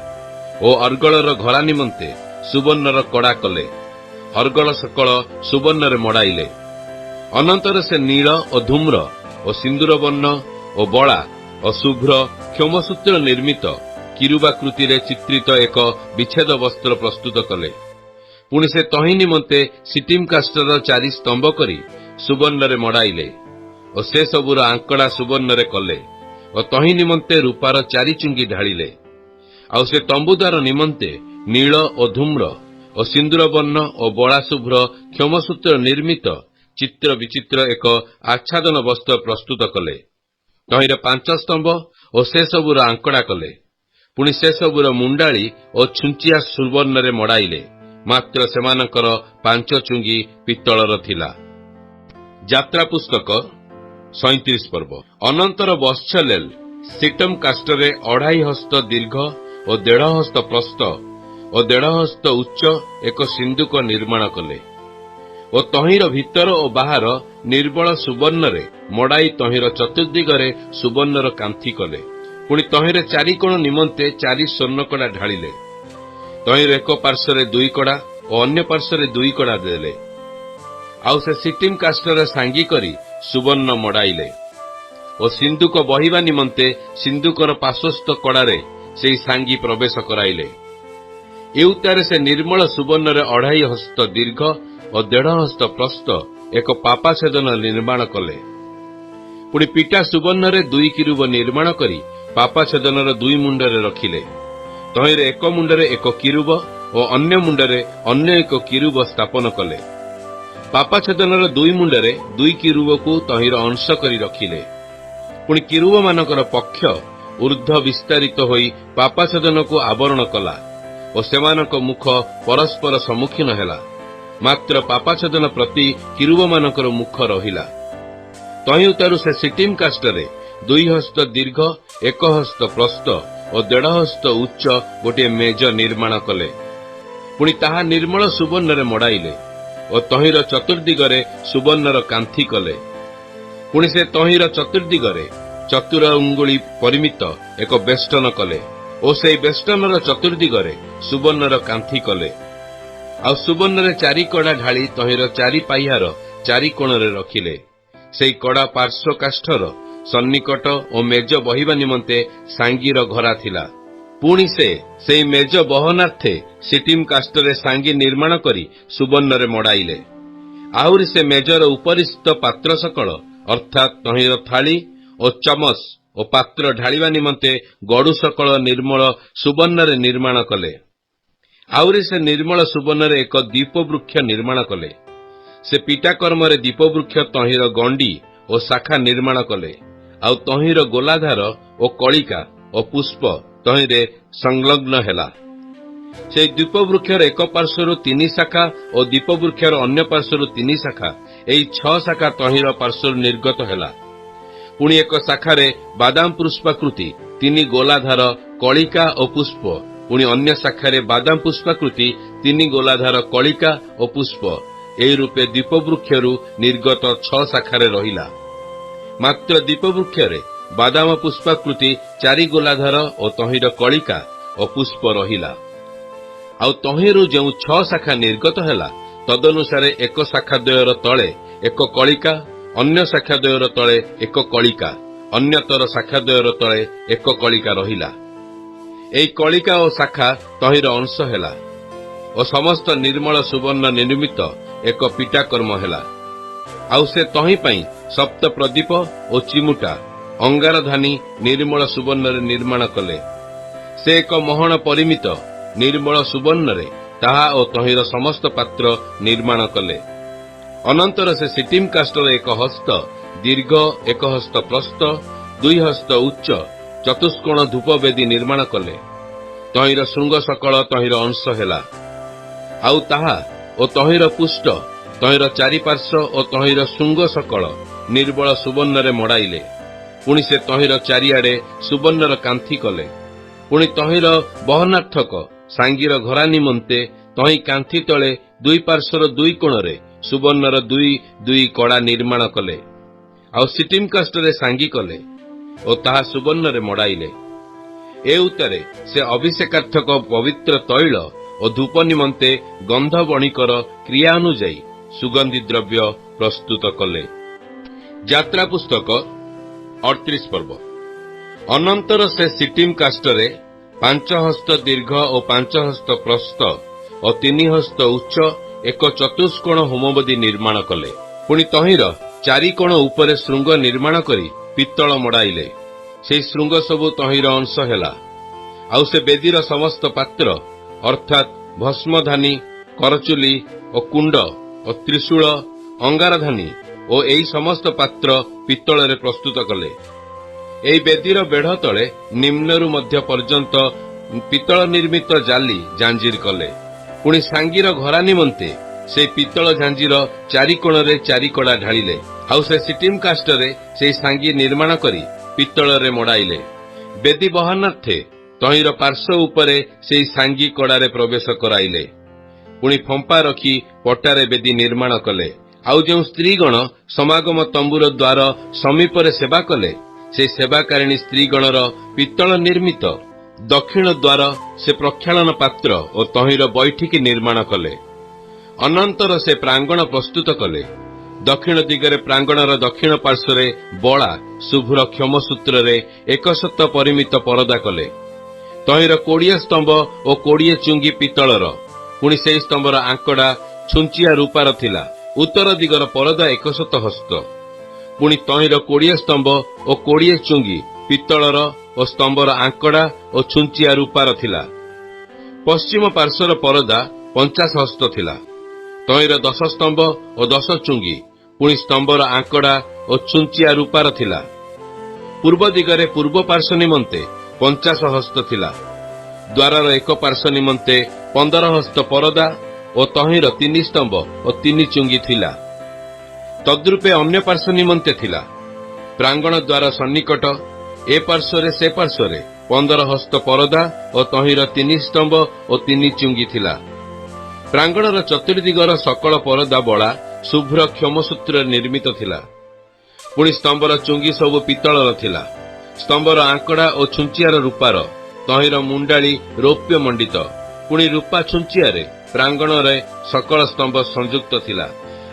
ଓ ଅର୍ଗଳର ଘରା ନିମନ୍ତେ ସୁବର୍ଣ୍ଣର କଡ଼ା କଲେ। ଅର୍ଗଳ ସକଳ ସୁବର୍ଣ୍ଣରେ ମଡ଼ାଇଲେ। ଅନନ୍ତର ସେ ନୀଳ ଓ ଧୂମ୍ର ଓ ସିନ୍ଦୁର ବର୍ଣ୍ଣ ଓ ବଳା ଓ ଶୁଭ୍ର କ୍ଷୌମସୂତ୍ର ନିର୍ମିତ କିରୁବାକୃତିରେ ଚିତ୍ରିତ ଏକ ବିଚ୍ଛେଦ ବସ୍ତ୍ର ପ୍ରସ୍ତୁତ କଲେ। ପୁଣି ସେ ତହିଁ ନିମନ୍ତେ ସିଟିମ୍ କାଷ୍ଟର 4 ସ୍ତମ୍ଭ କରି ସୁବର୍ଣ୍ଣରେ ମଡ଼ାଇଲେ ଓ ସେ ସବୁର ଆଙ୍କଡ଼ା ସୁବର୍ଣ୍ଣରେ କଲେ ଓ ତହିଁ ନିମନ୍ତେ ରୂପାର 4 ଚୁଙ୍ଗି ଢାଳିଲେ। ଆଉ ସେ ତମ୍ବୁଦାର ନିମନ୍ତେ ନୀଳ ଓ ଧୂମ୍ର ଓ ସିନ୍ଦୁର ବର୍ଣ୍ଣ ଓ ବଳା ଶୁଭ୍ର କ୍ଷୌମସୂତ୍ର ନିର୍ମିତ ଚିତ୍ର ବିଚିତ୍ର ଏକ ଆଚ୍ଛାଦନ ବସ୍ତ୍ର ପ୍ରସ୍ତୁତ କଲେ। ତହିଁର 5 ସ୍ତମ୍ଭ ଓ ସେ ସବୁର ଆଙ୍କଡ଼ା କଲେ। ପୁଣି ସେ ସବୁର ମୁଣ୍ଡାଳି ଓ ଛୁଞ୍ଚିଆ ସୁବର୍ଣ୍ଣରେ ମଡ଼ାଇଲେ, ମାତ୍ର ସେମାନଙ୍କର 5 ଚୁଙ୍ଗି ପିତ୍ତଳର ଥିଲା। ଯାତ୍ରା ପୁସ୍ତକ 37 ପର୍ବ। ଅନନ୍ତର ବତ୍ସଲେଲ ସିଟମ୍ କାଷ୍ଟରେ 2.5 ହସ୍ତ ଦୀର୍ଘ ଓ 1.5 ହସ୍ତ ପ୍ରସ୍ଥ ଓ 1.5 ହସ୍ତ ଉଚ୍ଚ ଏକ ସିନ୍ଦୁକ ନିର୍ମାଣ କଲେ ଓ ତହିଁର ଭିତର ଓ ବାହାର ନିର୍ମଳ ସୁବର୍ଣ୍ଣରେ ମଡ଼ାଇ ତହିଁର ଚତୁର୍ଦିଗରେ ସୁବର୍ଣ୍ଣର କାନ୍ଥି କଲେ। ପୁଣି ତହିଁରେ 4 କୋଣ ନିମନ୍ତେ 4 ସ୍ୱର୍ଣ୍ଣକଡ଼ା ଢାଳିଲେ। ତହିଁର ଏକ ପାର୍ଶ୍ୱରେ 2 କଡ଼ା ଓ ଅନ୍ୟ ପାର୍ଶ୍ୱରେ 2 କଡ଼ା ଦେଲେ। ଆଉ ସେ ସିଟିମ୍ କାଷ୍ଟରେ ସାଙ୍ଗି କରି ସୁବର୍ଣ୍ଣ ମଡ଼ାଇଲେ ଓ ସିନ୍ଦୁକ ବହିବା ନିମନ୍ତେ ସିନ୍ଦୁକର ପାର୍ଶ୍ୱସ୍ଥ କଡ଼ାରେ ସେହି ସାଙ୍ଗି ପ୍ରବେଶ କରାଇଲେ। ଏଉତାରେ ସେ ନିର୍ମଳ ସୁବର୍ଣ୍ଣରେ 2.5 ହସ୍ତ ଦୀର୍ଘ ଓ 1.5 ହସ୍ତ ପ୍ରସ୍ଥ ଏକ ପାପାଛେଦନ ନିର୍ମାଣ କଲେ। ପୁଣି ପିଟା ସୁବର୍ଣ୍ଣରେ 2 କିରୁବ ନିର୍ମାଣ କରି ପାପାଛେଦନର 2 ମୁଣ୍ଡରେ ରଖିଲେ। ତହିଁରେ ଏକ ମୁଣ୍ଡରେ ଏକ କିରୁବ ଓ ଅନ୍ୟ ମୁଣ୍ଡରେ ଅନ୍ୟ ଏକ କିରୁବ ସ୍ଥାପନ କଲେ। ପାପାଛେଦନର 2 ମୁଣ୍ଡରେ 2 କିରୁବକୁ ତହିଁର ଅଂଶ କରି ରଖିଲେ। ପୁଣି କିରୁବମାନଙ୍କର ପକ୍ଷ ଊର୍ଦ୍ଧ୍ୱ ବିସ୍ତାରିତ ହୋଇ ପାପାଛେଦନକୁ ଆବରଣ କଲା ଓ ସେମାନଙ୍କ ମୁଖ ପରସ୍ପର ସମ୍ମୁଖୀନ ହେଲା, ମାତ୍ର ପାପାଛେଦନ ପ୍ରତି କିରୁବମାନଙ୍କର ମୁଖ ରହିଲା। ତହିଁଉତାରୁ ସେ ସିଟିମ୍ କାଷ୍ଟରେ 2 ହସ୍ତ ଦୀର୍ଘ 1 ହସ୍ତ ପ୍ରସ୍ଥ ଓ 1.5 ହସ୍ତ ଉଚ୍ଚ ଗୋଟିଏ ମେଜ ନିର୍ମାଣ କଲେ। ପୁଣି ତାହା ନିର୍ମଳ ସୁବର୍ଣ୍ଣରେ ମଡ଼ାଇଲେ ଓ ତହିଁର ଚତୁର୍ଦିଗରେ ସୁବର୍ଣ୍ଣର କାନ୍ଥି କଲେ। ପୁଣି ସେ ତହିଁର ଚତୁର୍ଦିଗରେ 4 ଅଙ୍ଗୁଳି ପରିମିତ ଏକ ବେଷ୍ଟନ କଲେ ଓ ସେହି ବେଷ୍ଟନର ଚତୁର୍ଦିଗରେ ସୁବର୍ଣ୍ଣର କାନ୍ଥି କଲେ। ଆଉ ସୁବର୍ଣ୍ଣରେ 4 କଡ଼ା ଢାଳି ତହିଁର 4 ପାହ୍ୟାର 4 କୋଣରେ ରଖିଲେ। ସେହି କଡ଼ା ପାର୍ଶ୍ୱ କାଷ୍ଠର ସନ୍ନିକଟ ଓ ମେଜ ବହିବା ନିମନ୍ତେ ସାଙ୍ଗିର ଘରା ଥିଲା। ପୁଣି ସେ ସେହି ମେଜ ବହନାର୍ଥେ ସିଟିମ୍ କାଷ୍ଟରେ ସାଙ୍ଗି ନିର୍ମାଣ କରି ସୁବର୍ଣ୍ଣରେ ମଡ଼ାଇଲେ। ଆହୁରି ସେ ମେଜର ଉପରିସ୍ଥ ପାତ୍ର ସକଳ ଅର୍ଥାତ୍ ତହିଁର ଥାଳି ଓ ଚମଚ ଓ ପାତ୍ର ଢାଳିବା ନିମନ୍ତେ ଗଡ଼ୁ ସକଳ ନିର୍ମଳ ସୁବର୍ଣ୍ଣରେ ନିର୍ମାଣ କଲେ। ଆହୁରି ସେ ନିର୍ମଳ ସୁବର୍ଣ୍ଣରେ ଏକ ଦୀପବୃକ୍ଷ ନିର୍ମାଣ କଲେ। ସେ ପିଟାକର୍ମରେ ଦୀପବୃକ୍ଷ ତହିଁର ଗଣ୍ଡି ଓ ଶାଖା ନିର୍ମାଣ କଲେ। ଆଉ ତହିଁର ଗୋଲାଧାର ଓ କଳିକା ଓ ପୁଷ୍ପ ତହିଁରେ ସଂଲଗ୍ନ ହେଲା। ସେହି ଦୀପବୃକ୍ଷର ଏକ ପାର୍ଶ୍ୱରୁ 3 ଶାଖା ଓ ଦୀପବୃକ୍ଷର ଅନ୍ୟ ପାର୍ଶ୍ୱରୁ 3 ଶାଖା, ଏହି 6 ଶାଖା ତହିଁର ପାର୍ଶ୍ୱରୁ ନିର୍ଗତ ହେଲା। ପୁଣି ଏକ ଶାଖାରେ ବାଦାମ ପୁଷ୍ପାକୃତି 3 ଗୋଲାଧାର କଳିକା ଓ ପୁଷ୍ପ, ପୁଣି ଅନ୍ୟ ଶାଖାରେ ବାଦାମ ପୁଷ୍ପାକୃତି 3 ଗୋଲାଧାର କଳିକା ଓ ପୁଷ୍ପ, ଏହି ରୂପେ ଦୀପବୃକ୍ଷରୁ ନିର୍ଗତ 6 ଶାଖାରେ ରହିଲା। ମାତ୍ର ଦୀପବୃକ୍ଷରେ ବାଦାମ ପୁଷ୍ପାକୃତି 4 ଗୋଲାଧାର ଓ ତହିଁର କଳିକା ଓ ପୁଷ୍ପ ରହିଲା। ଆଉ ତହିଁରୁ ଯେଉଁ 6 ଶାଖା ନିର୍ଗତ ହେଲା, ତଦନୁସାରେ ଏକ ଶାଖା ଦ୍ୱୟର ତଳେ ଏକ କଳିକା, ଅନ୍ୟ ଶାଖା ଦ୍ୱୟର ତଳେ ଏକ କଳିକା, ଅନ୍ୟତର ଶାଖା ଦ୍ୱୟର ତଳେ ଏକ କଳିକା ରହିଲା। ଏହି କଳିକା ଓ ଶାଖା ତହିଁର ଅଂଶ ହେଲା ଓ ସମସ୍ତ ନିର୍ମଳ ସୁବର୍ଣ୍ଣ ନିର୍ମିତ ଏକ ପିଟାକର୍ମ ହେଲା। ଆଉ ସେ ତହିଁ ପାଇଁ ସପ୍ତ ପ୍ରଦୀପ ଓ ଚିମୁଟା ଅଙ୍ଗାରଧାନୀ ନିର୍ମଳ ସୁବର୍ଣ୍ଣରେ ନିର୍ମାଣ କଲେ। ସେ ଏକ ମହଣ ପରିମିତ ନିର୍ମଳ ସୁବର୍ଣ୍ଣରେ ତାହା ଓ ତହିଁର ସମସ୍ତ ପାତ୍ର ନିର୍ମାଣ କଲେ। ଅନନ୍ତର ସେ ସିଟିମ୍ କାଷ୍ଟର 1 ହସ୍ତ ଦୀର୍ଘ 1 ହସ୍ତ ପ୍ରସ୍ଥ 2 ହସ୍ତ ଉଚ୍ଚ ଚତୁଷ୍କୋଣ ଧୂପବେଦୀ ନିର୍ମାଣ କଲେ। ତହିଁର ଶୃଙ୍ଗ ସକଳ ତହିଁର ଅଂଶ ହେଲା। ଆଉ ତାହା ଓ ତହିଁର ପୁଷ୍ଟ ତହିଁର ଚାରିପାର୍ଶ୍ୱ ଓ ତହିଁର ଶୃଙ୍ଗ ସକଳ ନିର୍ମଳ ସୁବର୍ଣ୍ଣରେ ମଡ଼ାଇଲେ। ପୁଣି ସେ ତହିଁର ଚାରିଆଡ଼େ ସୁବର୍ଣ୍ଣର କାନ୍ଥି କଲେ। ପୁଣି ତହିଁର ବହନାର୍ଥକ ସାଙ୍ଗୀର ଘରା ନିମନ୍ତେ ତହିଁ କାନ୍ଥି ତଳେ ଦୁଇ ପାର୍ଶ୍ୱର ଦୁଇ କୋଣରେ ସୁବର୍ଣ୍ଣର ଦୁଇ ଦୁଇ କଡ଼ା ନିର୍ମାଣ କଲେ। ଆଉ ସିଟିମ୍ କାଷ୍ଠରେ ସାଙ୍ଗୀ କଲେ ଓ ତାହା ସୁବର୍ଣ୍ଣରେ ମଡ଼ାଇଲେ। ଏ ଉତ୍ତାରେ ସେ ଅଭିଷେକାର୍ଥକ ପବିତ୍ର ତୈଳ ଓ ଧୂପ ନିମନ୍ତେ ଗନ୍ଧ ବଣିକର କ୍ରିୟା ଅନୁଯାୟୀ ସୁଗନ୍ଧି ଦ୍ରବ୍ୟ ପ୍ରସ୍ତୁତ କଲେ। ଯାତ୍ରା ପୁସ୍ତକ 38 ପର୍ବ। ଅନନ୍ତର ସେ ସିଟିମ୍ କାଷ୍ଠରେ 5 ହସ୍ତ ଦୀର୍ଘ ଓ 5 ହସ୍ତ ପ୍ରସ୍ଥ ଓ 3 ହସ୍ତ ଉଚ୍ଚ ଏକ ଚତୁଷ୍କୋଣ ହୋମବେଦୀ ନିର୍ମାଣ କଲେ। ପୁଣି ତହିଁର ଚାରି କୋଣ ଉପରେ ଶୃଙ୍ଗ ନିର୍ମାଣ କରି ପିତ୍ତଳ ମଡ଼ାଇଲେ। ସେହି ଶୃଙ୍ଗ ସବୁ ତହିଁର ଅଂଶ ହେଲା। ଆଉ ସେ ବେଦୀର ସମସ୍ତ ପାତ୍ର ଅର୍ଥାତ୍ ଭସ୍ମଧାନୀ, କରଚୁଲି ଓ କୁଣ୍ଡ ଓ ତ୍ରିଶୂଳ, ଅଙ୍ଗାରଧାନୀ ଓ ଏହି ସମସ୍ତ ପାତ୍ର ପିତ୍ତଳରେ ପ୍ରସ୍ତୁତ କଲେ। ଏହି ବେଦୀର ବେଢ଼ ତଳେ ନିମ୍ନରୁ ମଧ୍ୟ ପର୍ଯ୍ୟନ୍ତ ପିତ୍ତଳ ନିର୍ମିତ ଜାଲି ଜାଞ୍ଜିର କଲେ। ପୁଣି ସାଙ୍ଗୀର ଘରା ନିମନ୍ତେ ସେହି ପିତ୍ତଳ ଝାଞ୍ଜିର ଚାରି କୋଣରେ ଚାରି କଡ଼ା ଢାଳିଲେ। ଆଉ ସେ ସିଟିମ୍ କାଷ୍ଠରେ ସେହି ସାଙ୍ଗୀ ନିର୍ମାଣ କରି ପିତ୍ତଳରେ ମଡ଼ାଇଲେ। ବେଦୀ ବହନାର୍ଥେ ତହିଁର ପାର୍ଶ୍ୱ ଉପରେ ସେହି ସାଙ୍ଗୀ କଡ଼ାରେ ପ୍ରବେଶ କରାଇଲେ। ପୁଣି ଫମ୍ପା ରଖି ପଟାରେ ବେଦୀ ନିର୍ମାଣ କଲେ। ଆଉ ଯେଉଁ ସ୍ତ୍ରୀଗଣ ସମାଗମ ତମ୍ବୁର ଦ୍ୱାର ସମୀପରେ ସେବା କଲେ, ସେହି ସେବାକାରିଣୀ ସ୍ତ୍ରୀଗଣର ପିତ୍ତଳ ନିର୍ମିତ ଦକ୍ଷିଣ ଦ୍ୱାର ସେ ପ୍ରକ୍ଷାଳନ ପାତ୍ର ଓ ତହିଁର ବୈଠିକି ନିର୍ମାଣ କଲେ। ଅନନ୍ତର ସେ ପ୍ରାଙ୍ଗଣ ପ୍ରସ୍ତୁତ କଲେ। ଦକ୍ଷିଣ ଦିଗରେ ପ୍ରାଙ୍ଗଣର ଦକ୍ଷିଣ ପାର୍ଶ୍ୱରେ ବଳା ଶୁଭ୍ର କ୍ଷମସୂତ୍ରରେ 100 ପରିମିତ ପରଦା କଲେ। ତହିଁର 20 ସ୍ତମ୍ଭ ଓ 20 ଚୁଙ୍ଗି ପିତ୍ତଳର। ପୁଣି ସେହି ସ୍ତମ୍ଭର ଆଙ୍କଡ଼ା ଛୁଞ୍ଚିଆ ରୂପାର ଥିଲା। ଉତ୍ତର ଦିଗର ପରଦା 100 ହସ୍ତ। ପୁଣି ତହିଁର 20 ସ୍ତମ୍ଭ ଓ 20 ଚୁଙ୍ଗି ପିତ୍ତଳର ଓ ସ୍ତମ୍ଭର ଆଙ୍କଡ଼ା ଓ ଛୁଞ୍ଚିଆ ରୂପାର ଥିଲା। ପଶ୍ଚିମ ପାର୍ଶ୍ୱର ପରଦା 50 ହସ୍ତ ଥିଲା। ତହିଁର 10 ସ୍ତମ୍ଭ ଓ 10 ଚୁଙ୍ଗି, ପୁଣି ସ୍ତମ୍ଭର ଆଙ୍କଡ଼ା ଓ ଛୁଞ୍ଚିଆ ରୂପାର ଥିଲା। ପୂର୍ବ ଦିଗରେ ପୂର୍ବ ପାର୍ଶ୍ୱ ନିମନ୍ତେ 50 ହସ୍ତ ଥିଲା। ଦ୍ୱାରର ଏକ ପାର୍ଶ୍ୱ ନିମନ୍ତେ 15 ହସ୍ତ ପରଦା ଓ ତହିଁର 3 ସ୍ତମ୍ଭ ଓ 3 ଚୁଙ୍ଗି ଥିଲା। ତଦ୍ରୂପେ ଅନ୍ୟ ପାର୍ଶ୍ୱ ନିମନ୍ତେ ଥିଲା। ପ୍ରାଙ୍ଗଣ ଦ୍ୱାର ସନ୍ନିକଟ ଏ ପାର୍ଶ୍ୱରେ ସେ ପାର୍ଶ୍ୱରେ 15 ହସ୍ତ ପରଦା ଓ ତହିଁର 3 ସ୍ତମ୍ଭ ଓ 3 ଚୁଙ୍ଗି ଥିଲା। ପ୍ରାଙ୍ଗଣର ଚତୁର୍ଦିଗର ସକଳ ପରଦା ବଳା ଶୁଭ୍ର କ୍ଷମସୂତ୍ରରେ ନିର୍ମିତ ଥିଲା। ପୁଣି ସ୍ତମ୍ଭର ଚୁଙ୍ଗି ସବୁ ପିତ୍ତଳର ଥିଲା। ସ୍ତମ୍ଭର ଆଙ୍କଡ଼ା ଓ ଛୁଞ୍ଚିଆର ରୂପାର, ତହିଁର ମୁଣ୍ଡାଳି ରୌପ୍ୟ ମଣ୍ଡିତ। ପୁଣି ରୂପା ଛୁଞ୍ଚିଆରେ ପ୍ରାଙ୍ଗଣରେ ସକଳ ସ୍ତମ୍ଭ ସଂଯୁକ୍ତ ଥିଲା।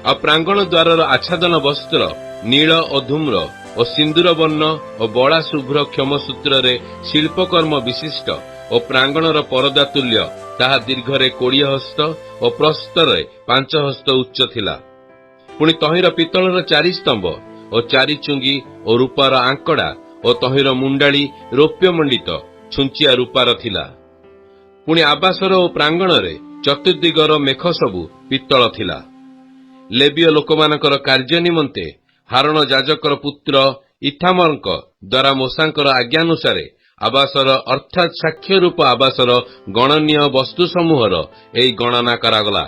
ଆଉ ପ୍ରାଙ୍ଗଣ ଦ୍ୱାରର ଆଚ୍ଛାଦନ ବସ୍ତ୍ର ନୀଳ ଓ ଧୂମ୍ର ଓ ସିନ୍ଦୁର ବର୍ଣ୍ଣ ଓ ବଳା ଶୁଭ୍ର କ୍ଷମସୂତ୍ରରେ ଶିଳ୍ପକର୍ମ ବିଶିଷ୍ଟ ଓ ପ୍ରାଙ୍ଗଣର ପରଦା ତୁଲ୍ୟ। ତାହା ଦୀର୍ଘରେ 20 ହସ୍ତ ଓ ପ୍ରସ୍ଥରେ 5 ହସ୍ତ ଉଚ୍ଚ ଥିଲା। ପୁଣି ତହିଁର ପିତ୍ତଳର 4 ସ୍ତମ୍ଭ ଓ 4 ଚୁଙ୍ଗି ଓ ରୂପାର ଆଙ୍କଡ଼ା ଓ ତହିଁର ମୁଣ୍ଡାଳି ରୌପ୍ୟ ମଣ୍ଡିତ ଛୁଞ୍ଚିଆ ରୂପାର ଥିଲା। ପୁଣି ଆବାସର ଓ ପ୍ରାଙ୍ଗଣରେ ଚତୁର୍ଦିଗର ମେଖ ସବୁ ପିତ୍ତଳ ଥିଲା। ଲେବୀୟ ଲୋକମାନଙ୍କର କାର୍ଯ୍ୟ ନିମନ୍ତେ ହାରଣ ଯାଜକର ପୁତ୍ର ଇଥାମରଙ୍କ ଦ୍ୱାରା ମୋଶାଙ୍କର ଆଜ୍ଞାନୁସାରେ ଆବାସର ଅର୍ଥାତ୍ ସାକ୍ଷ୍ୟ ରୂପ ଆବାସର ଗଣନୀୟ ବସ୍ତୁ ସମୂହର ଏହି ଗଣନା କରାଗଲା।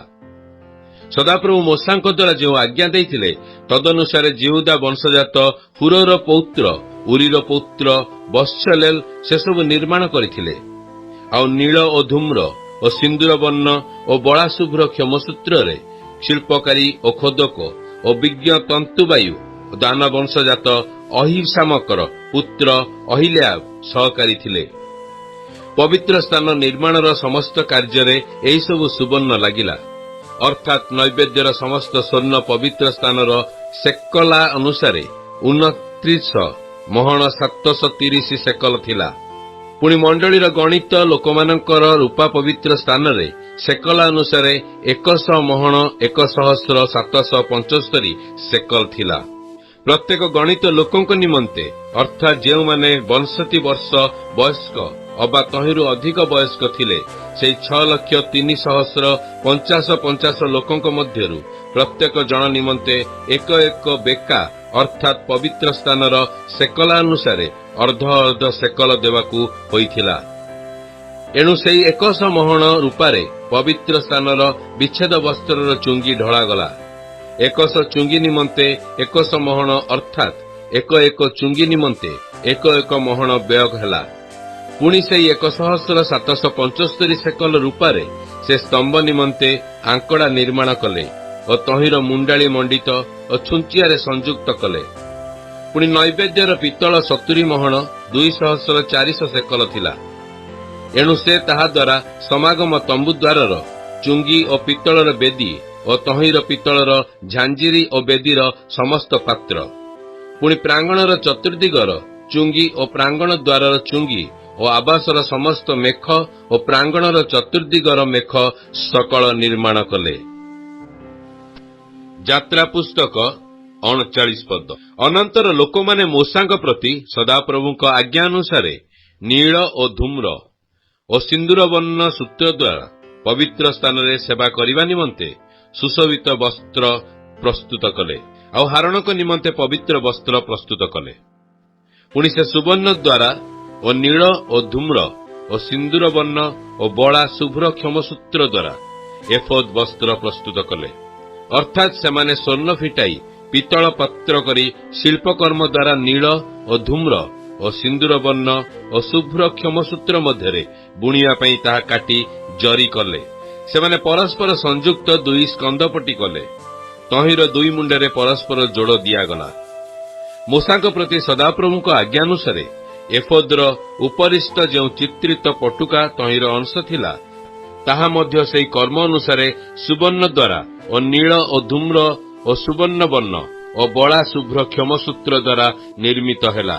ସଦାପ୍ରଭୁ ମୋଶାଙ୍କ ଦ୍ୱାରା ଯେଉଁ ଆଜ୍ଞା ଦେଇଥିଲେ, ତଦନୁସାରେ ଜିହୁଦା ବଂଶଜାତ ହୁରର ପୌତ୍ର ଉରିର ପୌତ୍ର ବତ୍ସଲେଲ ସେସବୁ ନିର୍ମାଣ କରିଥିଲେ। ଆଉ ନୀଳ ଓ ଧୂମ୍ର ଓ ସିନ୍ଦୁର ବର୍ଣ୍ଣ ଓ ବଳା ଶୁଭ୍ର କ୍ଷମସୂତ୍ରରେ ଶିଳ୍ପକାରୀ ଓ ଖୋଦକ ଓ ବିଜ୍ଞ ତନ୍ତୁବାୟୁ ଦାନ ବଂଶଜାତ ଅହିସାମକର ପୁତ୍ର ଅହିଲ୍ୟାବ ସହକାରୀ ଥିଲେ। ପବିତ୍ର ସ୍ଥାନ ନିର୍ମାଣର ସମସ୍ତ କାର୍ଯ୍ୟରେ ଏହିସବୁ ସୁବର୍ଣ୍ଣ ଲାଗିଲା। ଅର୍ଥାତ୍ ନୈବେଦ୍ୟର ସମସ୍ତ ସ୍ୱର୍ଣ୍ଣ ପବିତ୍ର ସ୍ଥାନର ସେକଲା ଅନୁସାରେ 29 ମହଣ 730 ସେକଲ ଥିଲା। ପୁଣି ମଣ୍ଡଳୀର ଗଣିତ ଲୋକମାନଙ୍କର ରୂପା ପବିତ୍ର ସ୍ଥାନରେ ସେକଲା ଅନୁସାରେ 100 ମହଣ 1775 ସେକଲ ଥିଲା। ପ୍ରତ୍ୟେକ ଗଣିତ ଲୋକଙ୍କ ନିମନ୍ତେ ଅର୍ଥାତ୍ ଯେଉଁମାନେ 62 ବର୍ଷ ବୟସ୍କ ଅବା ତହିଁରୁ ଅଧିକ ବୟସ୍କ ଥିଲେ, ସେହି 6,03,50 ଲୋକଙ୍କ ମଧ୍ୟରୁ ପ୍ରତ୍ୟେକ ଜଣ ନିମନ୍ତେ ଏକ ଏକ ବେକା ଅର୍ଥାତ୍ ପବିତ୍ର ସ୍ଥାନର ସେକଲା ଅନୁସାରେ ଅର୍ଦ୍ଧ ଅର୍ଦ୍ଧ ସେକଲ ଦେବାକୁ ହୋଇଥିଲା। ଏଣୁ ସେହି 100 ମହଣ ରୂପାରେ ପବିତ୍ର ସ୍ଥାନର ବିଚ୍ଛେଦ ବସ୍ତ୍ରର ଚୁଙ୍ଗି ଢଳାଗଲା। 100 ଚୁଙ୍ଗି ନିମନ୍ତେ 100 ମହଣ ଅର୍ଥାତ୍ ଏକ ଚୁଙ୍ଗି ନିମନ୍ତେ ଏକ ମହଣ ବ୍ୟୟ ହେଲା। ପୁଣି ସେଇ 1775 ସେକଲ ରୂପାରେ ସେ ସ୍ତମ୍ଭ ନିମନ୍ତେ ଆଙ୍କଡ଼ା ନିର୍ମାଣ କଲେ ଓ ତହିଁର ମୁଣ୍ଡାଳି ମଣ୍ଡିତ ଓ ଛୁଞ୍ଚିଆରେ ସଂଯୁକ୍ତ କଲେ। ପୁଣି ନୈବେଦ୍ୟର ପିତ୍ତଳ 70 ମହଣ 2400 ସେକଲ ଥିଲା। ଏଣୁ ସେ ତାହା ଦ୍ୱାରା ସମାଗମ ତମ୍ବୁ ଦ୍ୱାରର ଚୁଙ୍ଗି ଓ ପିତ୍ତଳର ବେଦୀ ଓ ତହିଁର ପିତ୍ତଳର ଝାଞ୍ଜିରି ଓ ବେଦୀର ସମସ୍ତ ପାତ୍ର, ପୁଣି ପ୍ରାଙ୍ଗଣର ଚତୁର୍ଦିଗର ଚୁଙ୍ଗି ଓ ପ୍ରାଙ୍ଗଣ ଦ୍ୱାରର ଚୁଙ୍ଗି ଓ ଆବାସର ସମସ୍ତ ମେଖ ଓ ପ୍ରାଙ୍ଗଣର ଚତୁର୍ଦିଗର ମେଖ ସକଳ ନିର୍ମାଣ କଲେ। ଯାତ୍ରା ପୁସ୍ତକ 39 ପଦ। ଅନନ୍ତର ଲୋକମାନେ ମୋଶାଙ୍କ ପ୍ରତି ସଦାପ୍ରଭୁଙ୍କ ଆଜ୍ଞା ଅନୁସାରେ ନୀଳ ଓ ଧୂମ୍ର ଓ ସିନ୍ଦୁର ବର୍ଣ୍ଣ ସୂତ୍ର ଦ୍ୱାରା ପବିତ୍ର ସ୍ଥାନରେ ସେବା କରିବା ନିମନ୍ତେ ସୁଶୋଭିତ ବସ୍ତ୍ର ପ୍ରସ୍ତୁତ କଲେ, ଆଉ ହାରଣଙ୍କ ନିମନ୍ତେ ପବିତ୍ର ବସ୍ତ୍ର ପ୍ରସ୍ତୁତ କଲେ। ପୁଣି ସେ ସୁବର୍ଣ୍ଣ ଦ୍ୱାରା ଓ ନୀଳ ଓ ଧୂମ୍ର ଓ ସିନ୍ଦୁର ବର୍ଣ୍ଣ ଓ ବଳା ଶୁଭ୍ର କ୍ଷମସୂତ୍ର ଦ୍ୱାରା ଏଫୋଦ୍ ବସ୍ତ୍ର ପ୍ରସ୍ତୁତ କଲେ। ଅର୍ଥାତ୍ ସେମାନେ ସ୍ୱର୍ଣ୍ଣ ଫିଟାଇ ପିତ୍ତଳ ପାତ୍ର କରି ଶିଳ୍ପକର୍ମ ଦ୍ୱାରା ନୀଳ ଓ ଧୂମ୍ର ଓ ସିନ୍ଦୁର ବର୍ଣ୍ଣ ଓ ଶୁଭ୍ର କ୍ଷମସୂତ୍ର ମଧ୍ୟରେ ବୁଣିବା ପାଇଁ ତାହା କାଟି ଜରି କଲେ। ସେମାନେ ପରସ୍ପର ସଂଯୁକ୍ତ 2 ସ୍କନ୍ଧପଟି କଲେ। ତହିଁର 2 ମୁଣ୍ଡରେ ପରସ୍ପର ଯୋଡ଼ ଦିଆଗଲା। ମୋଶାଙ୍କ ପ୍ରତି ସଦାପ୍ରଭୁଙ୍କ ଆଜ୍ଞାନୁସାରେ ଏଫୋଦର ଉପରିସ୍ଥ ଯେଉଁ ଚିତ୍ରିତ ପଟୁକା ତହିଁର ଅଂଶ ଥିଲା, ତାହା ମଧ୍ୟ ସେହି କର୍ମ ଅନୁସାରେ ସୁବର୍ଣ୍ଣ ଦ୍ୱାରା ଓ ନୀଳ ଓ ଧୂମ୍ର ଓ ସୁବର୍ଣ୍ଣ ବର୍ଣ୍ଣ ଓ ବଳା ଶୁଭ୍ର କ୍ଷମସୂତ୍ର ଦ୍ୱାରା ନିର୍ମିତ ହେଲା।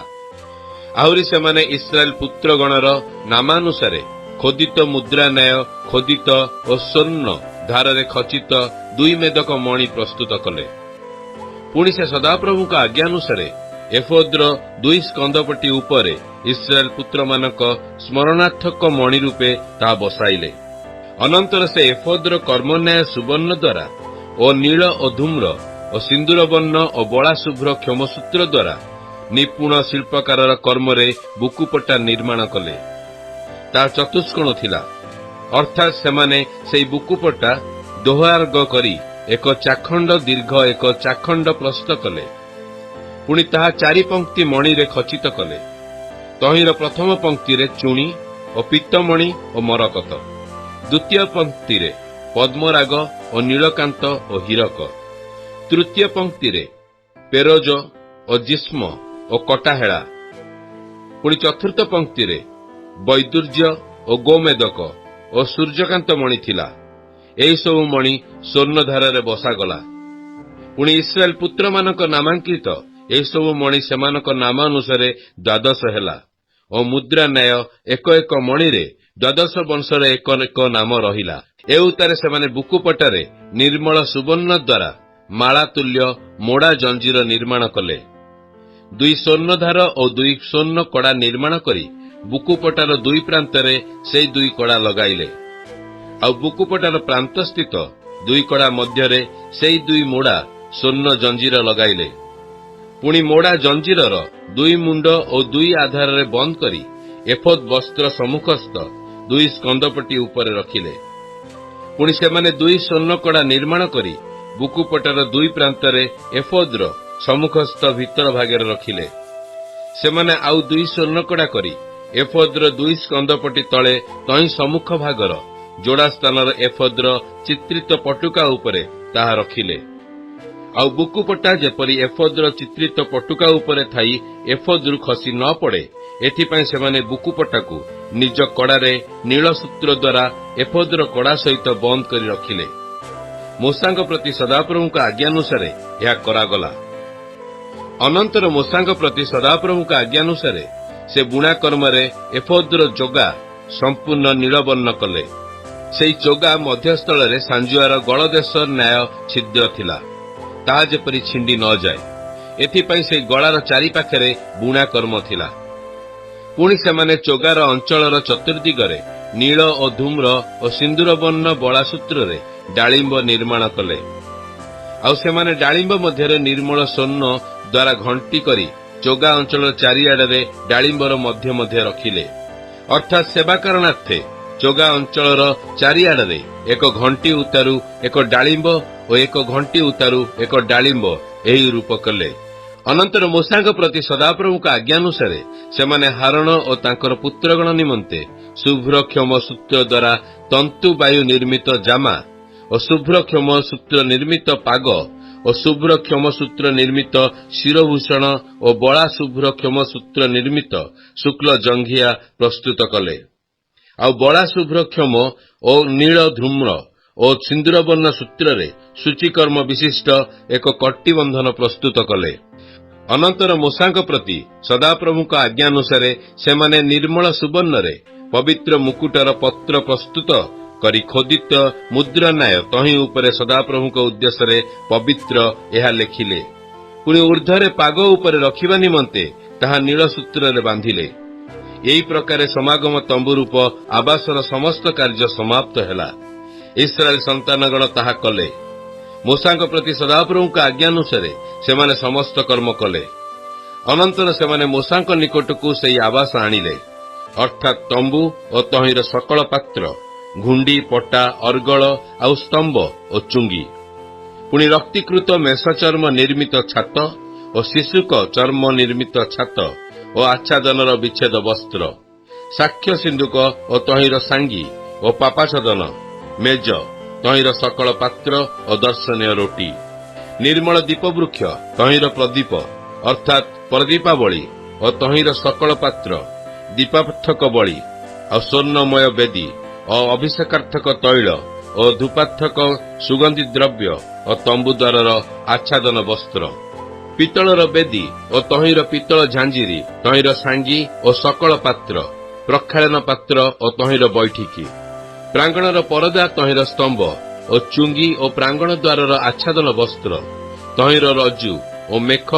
ଆହୁରି ସେମାନେ ଇସ୍ରାଏଲ ପୁତ୍ରଗଣର ନାମାନୁସାରେ ଖୋଦିତ ମୁଦ୍ରା ନ୍ୟାୟ ଖୋଦିତ ଓ ସ୍ୱର୍ଣ୍ଣ ଧାରରେ ଖଚିତ 2 ମେଦକ ମଣି ପ୍ରସ୍ତୁତ କଲେ। ପୁଣି ସେ ସଦାପ୍ରଭୁଙ୍କ ଆଜ୍ଞାନୁସାରେ ଏଫୋଦର 2 ସ୍କନ୍ଧପଟି ଉପରେ ଇସ୍ରାଏଲ ପୁତ୍ରମାନଙ୍କ ସ୍ମରଣାର୍ଥକ ମଣି ରୂପେ ତାହା ବସାଇଲେ। ଅନନ୍ତର ସେ ଏଫୋଦର କର୍ମନ୍ୟାୟ ସୁବର୍ଣ୍ଣ ଦ୍ୱାରା ଓ ନୀଳ ଓ ଧୂମ୍ର ଓ ସିନ୍ଦୁର ବର୍ଣ୍ଣ ଓ ବଳା ଶୁଭ୍ର କ୍ଷମସୂତ୍ର ଦ୍ୱାରା ନିପୁଣ ଶିଳ୍ପକାରର କର୍ମରେ ବୁକୁପଟା ନିର୍ମାଣ କଲେ। ତାହା ଚତୁଷ୍କୋଣ ଥିଲା, ଅର୍ଥାତ୍ ସେମାନେ ସେହି ବୁକୁପଟା ଦୋହାର୍ଗ କରି 1 ଚାଖଣ୍ଡ ଦୀର୍ଘ 1 ଚାଖଣ୍ଡ ପ୍ରସ୍ତ କଲେ। ପୁଣି ତାହା 4 ପଙ୍କ୍ତି ମଣିରେ ଖଚିତ କଲେ। ତହିଁର ପ୍ରଥମ ପଙ୍କ୍ତିରେ ଚୁଣି ଓ ପିତ୍ତମଣି ଓ ମରକତ, ଦ୍ୱିତୀୟ ପଙ୍କ୍ତିରେ ପଦ୍ମରାଗ ଓ ନୀଳକାନ୍ତ ଓ ହୀରକ, ତୃତୀୟ ପଙ୍କ୍ତିରେ ପେରୋଜ ଓ ଜିସ୍ମ ଓ କଟାହେଳା, ପୁଣି ଚତୁର୍ଥ ପଙ୍କ୍ତିରେ ବୈଦୁର୍ଯ୍ୟ ଓ ଗୋମେଦକ ଓ ସୂର୍ଯ୍ୟକାନ୍ତ ମଣି ଥିଲା। ଏହିସବୁ ମଣି ସ୍ୱର୍ଣ୍ଣଧାରରେ ବସାଗଲା। ପୁଣି ଇସ୍ରାଏଲ ପୁତ୍ରମାନଙ୍କ ନାମାଙ୍କିତ ଏହିସବୁ ମଣି ସେମାନଙ୍କ ନାମ ଅନୁସାରେ 12 ହେଲା ଓ ମୁଦ୍ରା ନ୍ୟାୟ 1 ମଣିରେ 12 ବଂଶର 1 ନାମ ରହିଲା। ଏ ଉତ୍ତାରେ ସେମାନେ ବୁକୁପଟାରେ ନିର୍ମଳ ସୁବର୍ଣ୍ଣ ଦ୍ୱାରା ମାଳା ତୁଲ୍ୟ ମୋଡ଼ା ଜଞ୍ଜିର ନିର୍ମାଣ କଲେ। 2 ସ୍ୱର୍ଣ୍ଣଧାର ଓ 2 ସ୍ୱର୍ଣ୍ଣ କଡ଼ା ନିର୍ମାଣ କରି ବୁକୁପଟାର 2 ପ୍ରାନ୍ତରେ ସେହି 2 କଡ଼ା ଲଗାଇଲେ। ଆଉ ବୁକୁପଟାର ପ୍ରାନ୍ତସ୍ଥିତ 2 କଡ଼ା ମଧ୍ୟରେ ସେହି 2 ମୋଡ଼ା ସ୍ୱର୍ଣ୍ଣ ଜଞ୍ଜିର ଲଗାଇଲେ। ପୁଣି ମୋଡ଼ା ଜଞ୍ଜିରର 2 ମୁଣ୍ଡ ଓ 2 ଆଧାରରେ ବନ୍ଦ କରି ଏଫୋଦ୍ ବସ୍ତ୍ର ସମ୍ମୁଖସ୍ଥ 2 ସ୍କନ୍ଧପଟି ଉପରେ ରଖିଲେ। ପୁଣି ସେମାନେ 2 ସ୍ୱର୍ଣ୍ଣ କଡ଼ା ନିର୍ମାଣ କରି ବୁକୁପଟାର 2 ପ୍ରାନ୍ତରେ ଏଫୋଦର ସମ୍ମୁଖସ୍ଥ ଭିତର ଭାଗରେ ରଖିଲେ। ସେମାନେ ଆଉ 2 ସ୍ୱର୍ଣ୍ଣ କଡ଼ା କରି ଏଫୋଦର 2 ସ୍କନ୍ଧପଟି ତଳେ ତହିଁ ସମ୍ମୁଖ ଭାଗର ଯୋଡ଼ା ସ୍ଥାନର ଏଫୋଦର ଚିତ୍ରିତ ପଟୁକା ଉପରେ ତାହା ରଖିଲେ। ଆଉ ବୁକୁପଟା ଯେପରି ଏଫୋଦର ଚିତ୍ରିତ ପଟୁକା ଉପରେ ଥାଇ ଏଫୋଦରୁ ଖସି ନ ପଡ଼େ, ଏଥିପାଇଁ ସେମାନେ ବୁକୁପଟାକୁ ନିଜ କଡ଼ାରେ ନୀଳ ସୂତ୍ର ଦ୍ୱାରା ଏଫୋଦର କଡ଼ା ସହିତ ବନ୍ଦ କରି ରଖିଲେ। ମୋଶାଙ୍କ ପ୍ରତି ସଦାପ୍ରଭୁଙ୍କ ଆଜ୍ଞାନୁସାରେ ଏହା କରାଗଲା। ଅନନ୍ତର ମୋଶାଙ୍କ ପ୍ରତି ସଦାପ୍ରଭୁଙ୍କ ଆଜ୍ଞାନୁସାରେ ସେ ବୁଣା କର୍ମରେ ଏଫୋଦର ଚୋଗା ସମ୍ପୂର୍ଣ୍ଣ ନୀଳବର୍ଣ୍ଣ କଲେ। ସେହି ଚୋଗା ମଧ୍ୟସ୍ଥଳରେ ସାଞ୍ଜୁଆର ଗଳଦେଶ ନ୍ୟାୟ ଛିଦ୍ର ଥିଲା, ତାହା ଯେପରି ଛିଣ୍ଡି ନ ଯାଏ, ଏଥିପାଇଁ ସେହି ଗଳାର ଚାରିପାଖରେ ବୁଣା କର୍ମ ଥିଲା। ପୁଣି ସେମାନେ ଚୋଗାର ଅଞ୍ଚଳର ଚତୁର୍ଦିଗରେ ନୀଳ ଓ ଧୂମ୍ର ଓ ସିନ୍ଦୁର ବର୍ଣ୍ଣ ବଳା ସୂତ୍ରରେ ଡାଳିମ୍ବ ନିର୍ମାଣ କଲେ। ଆଉ ସେମାନେ ଡାଳିମ୍ବ ମଧ୍ୟରେ ନିର୍ମଳ ସ୍ୱର୍ଣ୍ଣ ଦ୍ୱାରା ଘଣ୍ଟି କରି ଚୋଗା ଅଞ୍ଚଳର ଚାରିଆଡ଼ରେ ଡାଳିମ୍ବର ମଧ୍ୟ ରଖିଲେ। ଅର୍ଥାତ୍ ସେବା କରଣାର୍ଥେ ଚୋଗା ଅଞ୍ଚଳର ଚାରିଆଡ଼ରେ 1 ଘଣ୍ଟି ଉତ୍ତାରୁ 1 ଡାଳିମ୍ବ ଓ ଏକ ଘଣ୍ଟି ଉତାରୁ ଏକ ଡାଳିମ୍ବ ଏହି ରୂପ କଲେ। ଅନନ୍ତର ମୂଷାଙ୍କ ପ୍ରତି ସଦାପ୍ରଭୁଙ୍କ ଆଜ୍ଞାନୁସାରେ ସେମାନେ ହାରଣ ଓ ତାଙ୍କର ପୁତ୍ରଗଣ ନିମନ୍ତେ ଶୁଭ୍ରକ୍ଷମ ସୂତ୍ର ଦ୍ୱାରା ତନ୍ତୁବାୟୁ ନିର୍ମିତ ଜାମା ଓ ଶୁଭ୍ରକ୍ଷମ ସୂତ୍ର ନିର୍ମିତ ପାଗ ଓ ଶୁଭ୍ରକ୍ଷମ ସୂତ୍ର ନିର୍ମିତ ଶିରଭୂଷଣ ଓ ବଳା ଶୁଭ୍ରକ୍ଷମ ସୂତ୍ର ନିର୍ମିତ ଶୁକ୍ଳ ଜଙ୍ଘିଆ ପ୍ରସ୍ତୁତ କଲେ। ଆଉ ବଳା ଶୁଭ୍ରକ୍ଷମ ଓ ନୀଳ ଧୂମ୍ର ଓ ସିନ୍ଦୁରବର୍ଣ୍ଣ ସୂତ୍ରରେ ସୂଚିକର୍ମ ବିଶିଷ୍ଟ ଏକ କଟିବନ୍ଧନ ପ୍ରସ୍ତୁତ କଲେ। ଅନନ୍ତର ମୂଷାଙ୍କ ପ୍ରତି ସଦାପ୍ରଭୁଙ୍କ ଆଜ୍ଞାନୁସାରେ ସେମାନେ ନିର୍ମଳ ସୁବର୍ଣ୍ଣରେ ପବିତ୍ର ମୁକୁଟର ପତ୍ର ପ୍ରସ୍ତୁତ କରି ଖୋଦିତ ମୁଦ୍ରଣାୟ ତହିଁ ଉପରେ ସଦାପ୍ରଭୁଙ୍କ ଉଦ୍ଦେଶ୍ୟରେ ପବିତ୍ର ଏହା ଲେଖିଲେ। ପୁଣି ଉର୍ଦ୍ଧ୍ୱରେ ପାଗ ଉପରେ ରଖିବା ନିମନ୍ତେ ତାହା ନୀଳ ସୂତ୍ରରେ ବାନ୍ଧିଲେ। ଏହି ପ୍ରକାରେ ସମାଗମ ତମ୍ବୁ ରୂପ ଆବାସର ସମସ୍ତ କାର୍ଯ୍ୟ ସମାପ୍ତ ହେଲା। ଇସ୍ରାଏଲ ସନ୍ତାନଗଣ ତାହା କଲେ। ମୂଷାଙ୍କ ପ୍ରତି ସଦାପ୍ରଭୁଙ୍କ ଆଜ୍ଞାନୁସାରେ ସେମାନେ ସମସ୍ତ କର୍ମ କଲେ। ଅନନ୍ତର ସେମାନେ ମୂଷାଙ୍କ ନିକଟକୁ ସେହି ଆବାସ ଆଣିଲେ, ଅର୍ଥାତ୍ ତମ୍ବୁ ଓ ତହିଁର ସକଳ ପାତ୍ର, ଘୁଣ୍ଡି, ପଟା, ଅର୍ଗଳ ଆଉ ସ୍ତମ୍ଭ ଓ ଚୁଙ୍ଗି। ପୁଣି ରକ୍ତୀକୃତ ମେଷଚର୍ମ ନିର୍ମିତ ଛାତ ଓ ଶିଶୁକ ଚର୍ମ ନିର୍ମିତ ଛାତ ଓ ଆଚ୍ଛାଦନର ବିଚ୍ଛେଦ ବସ୍ତ୍ର, ସାକ୍ଷ୍ୟ ସିନ୍ଦୁକ ଓ ତହିଁର ସାଙ୍ଗି ଓ ପାପାଛଦନ, ମେଜ, ତହିଁର ସକଳ ପାତ୍ର ଓ ଦର୍ଶନୀୟ ରୋଟି, ନିର୍ମଳ ଦୀପବୃକ୍ଷ, ତହିଁର ପ୍ରଦୀପ ଅର୍ଥାତ୍ ପ୍ରଦୀପାବଳୀ ଓ ତହିଁର ସକଳ ପାତ୍ର, ଦୀପାର୍ଥକ ବଳି ଆଉ ସ୍ୱର୍ଣ୍ଣମୟ ବେଦୀ ଓ ଅଭିଷେକାର୍ଥକ ତୈଳ ଓ ଧୂପାର୍ଥକ ସୁଗନ୍ଧି ଦ୍ରବ୍ୟ ଓ ତମ୍ବୁ ଦ୍ୱାରର ଆଚ୍ଛାଦନ ବସ୍ତ୍ର, ପିତ୍ତଳର ବେଦୀ ଓ ତହିଁର ପିତ୍ତଳ ଝାଞ୍ଜିରି, ତହିଁର ସାଙ୍ଗି ଓ ସକଳ ପାତ୍ର, ପ୍ରକ୍ଷାଳନ ପାତ୍ର ଓ ତହିଁର ବୈଠିକି, ପ୍ରାଙ୍ଗଣର ପରଦା, ତହିଁର ସ୍ତମ୍ଭ ଓ ଚୁଙ୍ଗି ଓ ପ୍ରାଙ୍ଗଣ ଦ୍ୱାରର ଆଚ୍ଛାଦନ ବସ୍ତ୍ର, ତହିଁର ରଜୁ ଓ ମେଖ,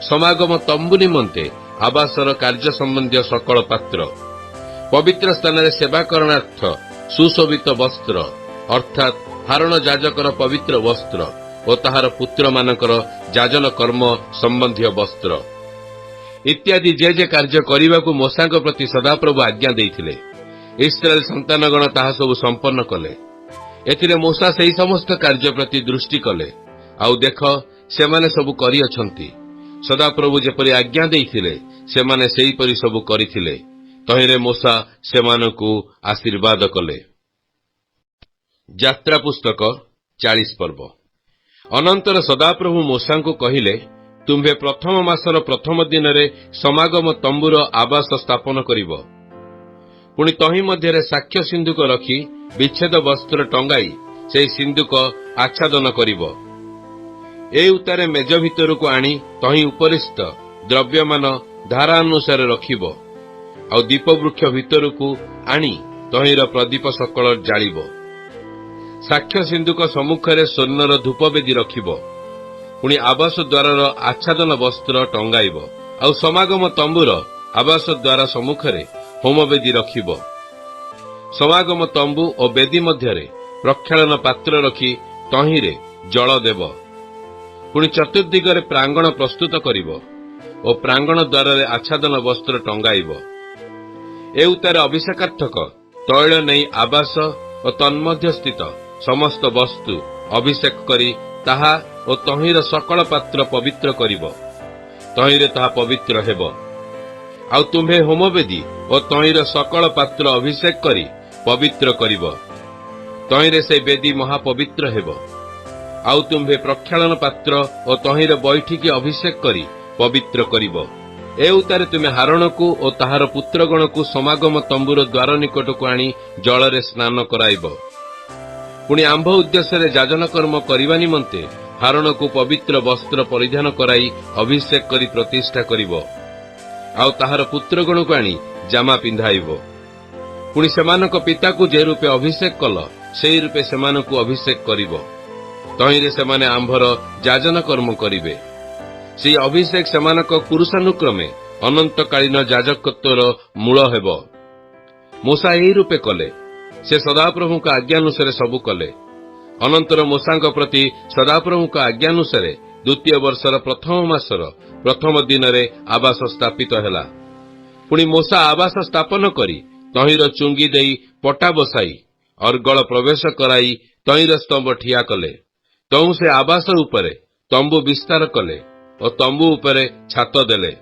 ସମାଗମ ତମ୍ବୁ ନିମନ୍ତେ ଆବାସର କାର୍ଯ୍ୟ ସମ୍ବନ୍ଧୀୟ ସକଳ ପାତ୍ର, ପବିତ୍ର ସ୍ଥାନରେ ସେବା କରଣାର୍ଥ ସୁଶୋଭିତ ବସ୍ତ୍ର ଅର୍ଥାତ୍ ହାରଣ ଯାଜକର ପବିତ୍ର ବସ୍ତ୍ର ଓ ତାହାର ପୁତ୍ରମାନଙ୍କର ଯାଜନ କର୍ମ ସମ୍ବନ୍ଧୀୟ ବସ୍ତ୍ର ଇତ୍ୟାଦି ଯେ କାର୍ଯ୍ୟ କରିବାକୁ ମୂଷାଙ୍କ ପ୍ରତି ସଦାପ୍ରଭୁ ଆଜ୍ଞା ଦେଇଥିଲେ, ଇସ୍ରାଏଲ ସନ୍ତାନଗଣ ତାହା ସବୁ ସମ୍ପନ୍ନ କଲେ। ଏଥିରେ ମୂଷା ସେହି ସମସ୍ତ କାର୍ଯ୍ୟ ପ୍ରତି ଦୃଷ୍ଟି କଲେ, ଆଉ ଦେଖ ସେମାନେ ସବୁ କରିଅଛନ୍ତି। ସଦାପ୍ରଭୁ ଯେପରି ଆଜ୍ଞା ଦେଇଥିଲେ ସେମାନେ ସେହିପରି ସବୁ କରିଥିଲେ। ତହିଁରେ ମୂଷା ସେମାନଙ୍କୁ ଆଶୀର୍ବାଦ କଲେ। ଯାତ୍ରା ପୁସ୍ତକ 40 ପର୍ବ। ଅନନ୍ତର ସଦାପ୍ରଭୁ ମୂଷାଙ୍କୁ କହିଲେ, ତୁମ୍ଭେ ପ୍ରଥମ ମାସର ପ୍ରଥମ ଦିନରେ ସମାଗମ ତମ୍ବୁର ଆବାସ ସ୍ଥାପନ କରିବ। ପୁଣି ତହିଁ ମଧ୍ୟରେ ସାକ୍ଷ୍ୟ ସିନ୍ଦୁକ ରଖି ବିଚ୍ଛେଦ ବସ୍ତ୍ର ଟଙ୍ଗାଇ ସେହି ସିନ୍ଦୁକ ଆଚ୍ଛାଦନ କରିବ। ଏ ଉତ୍ତାରେ ମେଜ ଭିତରକୁ ଆଣି ତହିଁ ଉପରିସ୍ଥ ଦ୍ରବ୍ୟମାନ ଧାରା ଅନୁସାରେ ରଖିବ। ଆଉ ଦୀପବୃକ୍ଷ ଭିତରକୁ ଆଣି ତହିଁର ପ୍ରଦୀପ ସକଳ ଜାଳିବ। ସାକ୍ଷ୍ୟ ସିନ୍ଦୁକ ସମ୍ମୁଖରେ ସ୍ୱର୍ଣ୍ଣର ଧୂପବେଦୀ ରଖିବ। ପୁଣି ଆବାସ ଦ୍ୱାରର ଆଚ୍ଛାଦନ ବସ୍ତ୍ର ଟଙ୍ଗାଇବ। ଆଉ ସମାଗମ ତମ୍ବୁର ଆବାସ ଦ୍ୱାର ସମ୍ମୁଖରେ ହୋମବେଦୀ ରଖିବ। ସମାଗମ ତମ୍ବୁ ଓ ବେଦୀ ମଧ୍ୟରେ ପ୍ରକ୍ଷାଳନ ପାତ୍ର ରଖି ତହିଁରେ ଜଳ ଦେବ। ପୁଣି ଚତୁର୍ଦିଗରେ ପ୍ରାଙ୍ଗଣ ପ୍ରସ୍ତୁତ କରିବ ଓ ପ୍ରାଙ୍ଗଣ ଦ୍ୱାରରେ ଆଚ୍ଛାଦନ ବସ୍ତ୍ର ଟଙ୍ଗାଇବ। ଏ ଉତ୍ତାରେ ଅଭିଷେକାର୍ଥକ ତୈଳ ନେଇ ଆବାସ ଓ ତନ୍ମଧ୍ୟସ୍ଥିତ ସମସ୍ତ ବସ୍ତୁ ଅଭିଷେକ କରି ତାହା ଓ ତହିଁର ସକଳ ପାତ୍ର ପବିତ୍ର କରିବ। ତହିଁରେ ତାହା ପବିତ୍ର ହେବ। ଆଉ ତୁମ୍ଭେ ହୋମବେଦୀ ଓ ତହିଁର ସକଳ ପାତ୍ର ଅଭିଷେକ କରି ପବିତ୍ର କରିବ। ତହିଁରେ ସେ ବେଦୀ ମହାପବିତ୍ର ହେବ। ଆଉ ତୁମ୍ଭେ ପ୍ରକ୍ଷାଳନ ପାତ୍ର ଓ ତହିଁର ବୈଠିକି ଅଭିଷେକ କରି ପବିତ୍ର କରିବ। ଏ ଉତ୍ତାରେ ତୁମେ ହାରଣକୁ ଓ ତାହାର ପୁତ୍ରଗଣକୁ ସମାଗମ ତମ୍ବୁର ଦ୍ୱାର ନିକଟକୁ ଆଣି ଜଳରେ ସ୍ନାନ କରାଇବ। ପୁଣି ଆମ୍ଭ ଉଦ୍ଦେଶ୍ୟରେ ଯାଜନ କର୍ମ କରିବା ନିମନ୍ତେ ହାରଣକୁ ପବିତ୍ର ବସ୍ତ୍ର ପରିଧାନ କରାଇ ଅଭିଷେକ କରି ପ୍ରତିଷ୍ଠା କରିବ। ଆଉ ତାହାର ପୁତ୍ରଗଣକୁ ଆଣି ଜାମା ପିନ୍ଧାଇବ। ପୁଣି ସେମାନଙ୍କ ପିତାକୁ ଯେ ରୂପେ ଅଭିଷେକ କଲ ସେହି ରୂପେ ସେମାନଙ୍କୁ ଅଭିଷେକ କରିବ। ତହିଁରେ ସେମାନେ ଆମ୍ଭର ଯାଜନ କର୍ମ କରିବେ। ସେହି ଅଭିଷେକ ସେମାନଙ୍କ ପୁରୁଷାନୁକ୍ରମେ ଅନନ୍ତକାଳୀନ ଯାଜକତ୍ୱର ମୂଳ ହେବ। ମୂଷା ଏହି ରୂପେ କଲେ। ସେ ସଦାପ୍ରଭୁଙ୍କ ଆଜ୍ଞାନୁସାରେ ସବୁ କଲେ। ଅନନ୍ତର ମୂଷାଙ୍କ ପ୍ରତି ସଦାପ୍ରଭୁଙ୍କ ଆଜ୍ଞାନୁସାରେ ଦ୍ୱିତୀୟ ବର୍ଷର ପ୍ରଥମ ମାସର ପ୍ରଥମ ଦିନରେ ଆବାସ ସ୍ଥାପିତ ହେଲା। ପୁଣି ମୂଷା ଆବାସ ସ୍ଥାପନ କରି ତହିଁର ଚୁଙ୍ଗି ଦେଇ ପଟା ବସାଇ ଅର୍ଗଳ ପ୍ରବେଶ କରାଇ ତହିଁର ସ୍ତମ୍ଭ ଠିଆ କଲେ। ତହୁଁ ସେ ଆବାସ ଉପରେ ତମ୍ବୁ ବିସ୍ତାର କଲେ ଓ ତମ୍ବୁ ଉପରେ ଛାତ ଦେଲେ।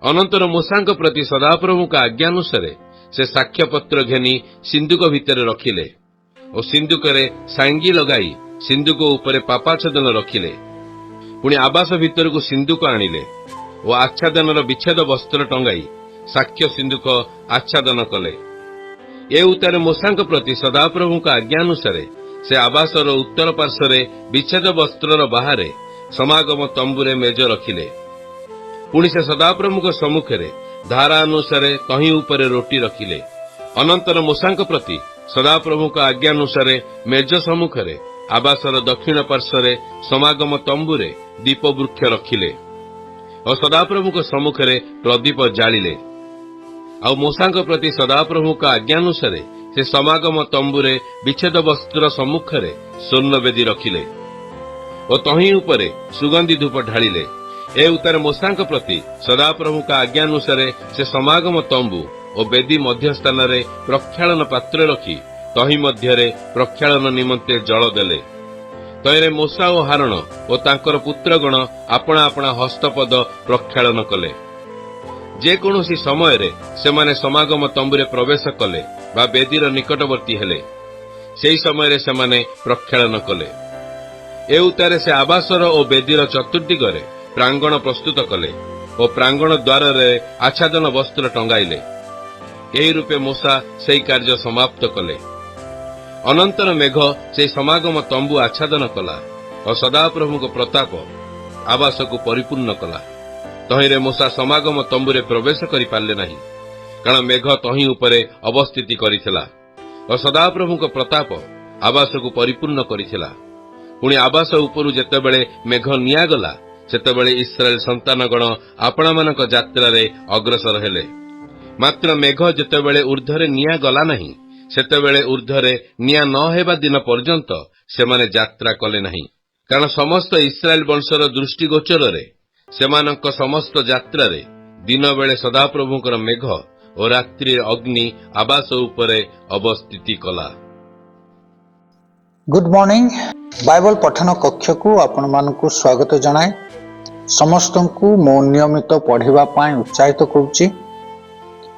ଅନନ୍ତର ମୂଷାଙ୍କ ପ୍ରତି ସଦାପ୍ରଭୁଙ୍କ ଆଜ୍ଞାନୁସାରେ ସେ ସାକ୍ଷ୍ୟପତ୍ର ଘେନି ସିନ୍ଦୁକ ଭିତରେ ରଖିଲେ ଓ ସିନ୍ଦୁକରେ ସାଙ୍ଗି ଲଗାଇ ସିନ୍ଦୁକ ଉପରେ ପାପାଚ୍ଛାଦନ ରଖିଲେ। ପୁଣି ଆବାସ ଭିତରକୁ ସିନ୍ଦୁକ ଆଣିଲେ ଓ ଆଚ୍ଛାଦନର ବିଚ୍ଛେଦ ବସ୍ତ୍ର ଟଙ୍ଗାଇ ସାକ୍ଷ୍ୟ ସିନ୍ଦୁକ ଆଚ୍ଛାଦନ କଲେ। ଏ ଉତ୍ତାରେ ମୂଷାଙ୍କ ପ୍ରତି ସଦାପ୍ରଭୁଙ୍କ ଆଜ୍ଞାନୁସାରେ ସେ ଆବାସର ଉତ୍ତର ପାର୍ଶ୍ୱରେ ବିଚ୍ଛେଦ ବସ୍ତ୍ରର ବାହାରେ ସମାଗମ ତମ୍ବୁରେ ମେଜ ରଖିଲେ। ପୁଣି ସେ ସଦାପ୍ରଭୁଙ୍କ ସମ୍ମୁଖରେ ଧାରା ଅନୁସାରେ ତହିଁ ଉପରେ ରୋଟି ରଖିଲେ। ଅନନ୍ତର ମୂଷାଙ୍କ ପ୍ରତି ସଦାପ୍ରଭୁଙ୍କ ଆଜ୍ଞାନୁସାରେ ମେଜ ସମ୍ମୁଖରେ ଆବାସର ଦକ୍ଷିଣ ପାର୍ଶ୍ୱରେ ସମାଗମ ତମ୍ବୁରେ ଦୀପବୃକ୍ଷ ରଖିଲେ ଓ ସଦାପ୍ରଭୁଙ୍କ ସମ୍ମୁଖରେ ପ୍ରଦୀପ ଜାଳିଲେ। ଆଉ ମୂଷାଙ୍କ ପ୍ରତି ସଦାପ୍ରଭୁଙ୍କ ଆଜ୍ଞାନୁସାରେ ସେ ସମାଗମ ତମ୍ବୁରେ ବିଚ୍ଛେଦ ବସ୍ତ୍ର ସମ୍ମୁଖରେ ସ୍ୱର୍ଣ୍ଣବେଦୀ ରଖିଲେ ଓ ତହିଁ ଉପରେ ସୁଗନ୍ଧି ଧୂପ ଢାଳିଲେ। ଏ ଉତ୍ତାରେ ମୂଷାଙ୍କ ପ୍ରତି ସଦାପ୍ରଭୁଙ୍କ ଆଜ୍ଞାନୁସାରେ ସେ ସମାଗମ ତମ୍ବୁ ଓ ବେଦୀ ମଧ୍ୟସ୍ଥାନରେ ପ୍ରକ୍ଷାଳନ ପାତ୍ର ରଖି ତହିଁ ମଧ୍ୟରେ ପ୍ରକ୍ଷାଳନ ନିମନ୍ତେ ଜଳ ଦେଲେ। ତହିଁରେ ମୂଷା ଓ ହାରଣ ଓ ତାଙ୍କର ପୁତ୍ରଗଣ ଆପଣା ଆପଣା ହସ୍ତପଦ ପ୍ରକ୍ଷାଳନ କଲେ। ଯେକୌଣସି ସମୟରେ ସେମାନେ ସମାଗମ ତମ୍ବୁରେ ପ୍ରବେଶ କଲେ ବା ବେଦୀର ନିକଟବର୍ତ୍ତୀ ହେଲେ, ସେହି ସମୟରେ ସେମାନେ ପ୍ରକ୍ଷାଳନ କଲେ। ଏ ଉତ୍ତାରେ ସେ ଆବାସର ଓ ବେଦୀର ଚତୁର୍ଦିଗରେ ପ୍ରାଙ୍ଗଣ ପ୍ରସ୍ତୁତ କଲେ ଓ ପ୍ରାଙ୍ଗଣ ଦ୍ୱାରରେ ଆଚ୍ଛାଦନ ବସ୍ତ୍ର ଟଙ୍ଗାଇଲେ। ଏହି ରୂପେ ମୂଷା ସେହି କାର୍ଯ୍ୟ ସମାପ୍ତ କଲେ। ଅନନ୍ତର ମେଘ ସେହି ସମାଗମ ତମ୍ବୁ ଆଚ୍ଛାଦନ କଲା ଓ ସଦାପ୍ରଭୁଙ୍କ ପ୍ରତାପ ଆବାସକୁ ପରିପୂର୍ଣ୍ଣ କଲା। ତହିଁରେ ମୂଷା ସମାଗମ ତମ୍ବୁରେ ପ୍ରବେଶ କରିପାରିଲେ ନାହିଁ, କାରଣ ମେଘ ତହିଁ ଉପରେ ଅବସ୍ଥିତି କରିଥିଲା ଓ ସଦାପ୍ରଭୁଙ୍କ ପ୍ରତାପ ଆବାସକୁ ପରିପୂର୍ଣ୍ଣ କରିଥିଲା। ପୁଣି ଆବାସ ଉପରୁ ଯେତେବେଳେ ମେଘ ନିଆଗଲା, ସେତେବେଳେ ଇସ୍ରାଏଲ ସନ୍ତାନଗଣ ଆପଣାମାନଙ୍କ ଯାତ୍ରାରେ ଅଗ୍ରସର ହେଲେ। ମାତ୍ର ମେଘ ଯେତେବେଳେ ଉର୍ଦ୍ଧ୍ୱରେ ନିଆଁ ଗଲା ନାହିଁ, ସେତେବେଳେ ଉର୍ଦ୍ଧ୍ୱରେ ନିଆଁ ନ ହେବା ଦିନ ପର୍ଯ୍ୟନ୍ତ ସେମାନେ ଯାତ୍ରା କଲେ ନାହିଁ। କାରଣ ସମସ୍ତ ଇସ୍ରାଏଲ ବଂଶର ଦୃଷ୍ଟିଗୋଚରରେ ସେମାନଙ୍କ ସମସ୍ତ ଯାତ୍ରାରେ ଦିନ ବେଳେ ସଦାପ୍ରଭୁଙ୍କର ମେଘ ଓ ରାତ୍ରିରେ ଅଗ୍ନି ଆବାସ ଉପରେ ଅବସ୍ଥିତି କଲା। Good morning. ବାଇବଲ ପଠନ କକ୍ଷକୁ ଆପଣମାନଙ୍କୁ ସ୍ୱାଗତ ଜଣାଏ। ସମସ୍ତଙ୍କୁ ମୁଁ ନିୟମିତ ପଢ଼ିବା ପାଇଁ ଉତ୍ସାହିତ କରୁଛି।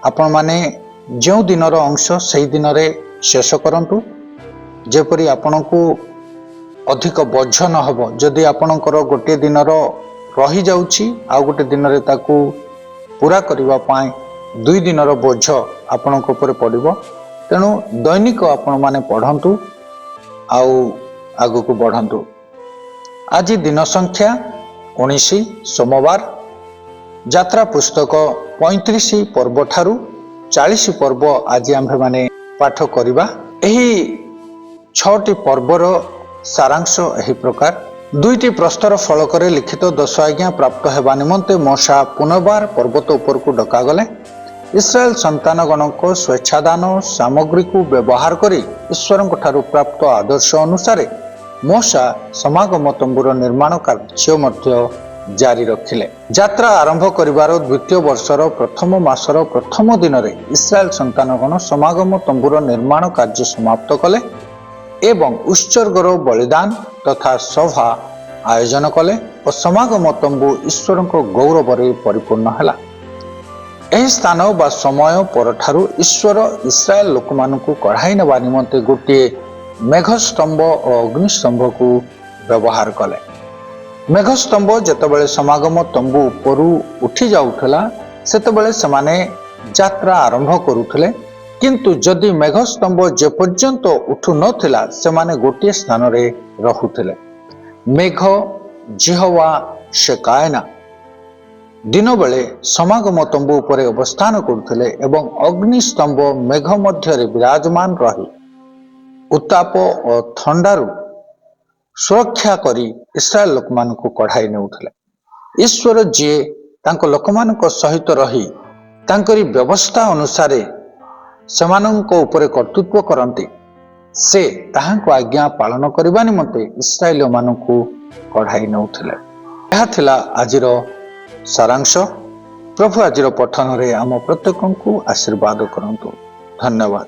ଆପଣମାନେ ଯେଉଁ ଦିନର ଅଂଶ ସେହି ଦିନରେ ଶେଷ କରନ୍ତୁ, ଯେପରି ଆପଣଙ୍କୁ ଅଧିକ ବୋଝ ନ ହେବ। ଯଦି ଆପଣଙ୍କର ଗୋଟିଏ ଦିନର ରହିଯାଉଛି, ଆଉ ଗୋଟେ ଦିନରେ ତାକୁ ପୁରା କରିବା ପାଇଁ 2 ଦିନର ବୋଝ ଆପଣଙ୍କ ଉପରେ ପଡ଼ିବ। ତେଣୁ ଦୈନିକ ଆପଣମାନେ ପଢ଼ନ୍ତୁ ଆଉ ଆଗକୁ ବଢ଼ନ୍ତୁ। ଆଜି ଦିନ ସଂଖ୍ୟା 19 ସୋମବାର। ଯାତ୍ରା ପୁସ୍ତକ 35 ପର୍ବ ଠାରୁ 40 ପର୍ବ ଆଜି ଆମ୍ଭେମାନେ ପାଠ କରିବା। ଏହି 6ଟି ପର୍ବର ସାରାଂଶ ଏହି ପ୍ରକାର। 2ଟି ପ୍ରସ୍ତର ଫଳକରେ ଲିଖିତ 10 ଆଜ୍ଞା ପ୍ରାପ୍ତ ହେବା ନିମନ୍ତେ ମୋଶା ପୁନର୍ବାର ପର୍ବତ ଉପରକୁ ଡକାଗଲେ। ଇସ୍ରାଏଲ ସନ୍ତାନଗଣଙ୍କ ସ୍ୱେଚ୍ଛାଦାନ ସାମଗ୍ରୀକୁ ବ୍ୟବହାର କରି ଈଶ୍ୱରଙ୍କ ଠାରୁ ପ୍ରାପ୍ତ ଆଦର୍ଶ ଅନୁସାରେ ମୋଶା ସମାଗମ ତମ୍ବୁର ନିର୍ମାଣ କାର୍ଯ୍ୟ ମଧ୍ୟ ଜାରି ରଖିଲେ। ଯାତ୍ରା ଆରମ୍ଭ କରିବାର 2ୟ ବର୍ଷର ପ୍ରଥମ ମାସର ପ୍ରଥମ ଦିନରେ ଇସ୍ରାଏଲ ସନ୍ତାନଗଣ ସମାଗମ ତମ୍ବୁର ନିର୍ମାଣ କାର୍ଯ୍ୟ ସମାପ୍ତ କଲେ ଏବଂ ଉତ୍ସର୍ଗର ବଳିଦାନ ତଥା ସଭା ଆୟୋଜନ କଲେ ଓ ସମାଗମ ତମ୍ବୁ ଈଶ୍ୱରଙ୍କ ଗୌରବରେ ପରିପୂର୍ଣ୍ଣ ହେଲା। ଏହି ସ୍ଥାନ ବା ସମୟ ପରଠାରୁ ଈଶ୍ୱର ଇସ୍ରାଏଲ ଲୋକମାନଙ୍କୁ କଢ଼ାଇ ନେବା ନିମନ୍ତେ ଗୋଟିଏ ମେଘସ୍ତମ୍ଭ ଓ ଅଗ୍ନିସ୍ତମ୍ଭକୁ ବ୍ୟବହାର କଲେ। ମେଘସ୍ତମ୍ଭ ଯେତେବେଳେ ସମାଗମ ତମ୍ବୁ ଉପରୁ ଉଠି ଯାଉଥିଲା, ସେତେବେଳେ ସେମାନେ ଯାତ୍ରା ଆରମ୍ଭ କରୁଥିଲେ। କିନ୍ତୁ ଯଦି ମେଘସ୍ତମ୍ଭ ଯେପର୍ଯ୍ୟନ୍ତ ଉଠୁ ନଥିଲା, ସେମାନେ ଗୋଟିଏ ସ୍ଥାନରେ ରହୁଥିଲେ। ମେଘ ଜିହୋୱା ଶେକାଏନା ଦିନବେଳେ ସମାଗମ ତମ୍ବୁ ଉପରେ ଅବସ୍ଥାନ କରୁଥିଲେ ଏବଂ ଅଗ୍ନିସ୍ତମ୍ଭ ମେଘ ମଧ୍ୟରେ ବିରାଜମାନ ରହି ଉତ୍ତାପ ଓ ଥଣ୍ଡାରୁ ସୁରକ୍ଷା କରି ଇସ୍ରାଏଲ ଲୋକମାନଙ୍କୁ କଢ଼ାଇ ନେଉଥିଲେ। ଈଶ୍ୱର ଯିଏ ତାଙ୍କ ଲୋକମାନଙ୍କ ସହିତ ରହି ତାଙ୍କରି ବ୍ୟବସ୍ଥା ଅନୁସାରେ ସେମାନଙ୍କ ଉପରେ କର୍ତ୍ତୃତ୍ୱ କରନ୍ତି, ସେ ତାହାଙ୍କ ଆଜ୍ଞା ପାଳନ କରିବା ନିମନ୍ତେ ଇସ୍ରାଏଲମାନଙ୍କୁ କଢ଼ାଇ ନେଉଥିଲେ। ଏହା ଥିଲା ଆଜିର ସାରାଂଶ। ପ୍ରଭୁ ଆଜିର ପଠନରେ ଆମ ପ୍ରତ୍ୟେକଙ୍କୁ ଆଶୀର୍ବାଦ କରନ୍ତୁ। ଧନ୍ୟବାଦ।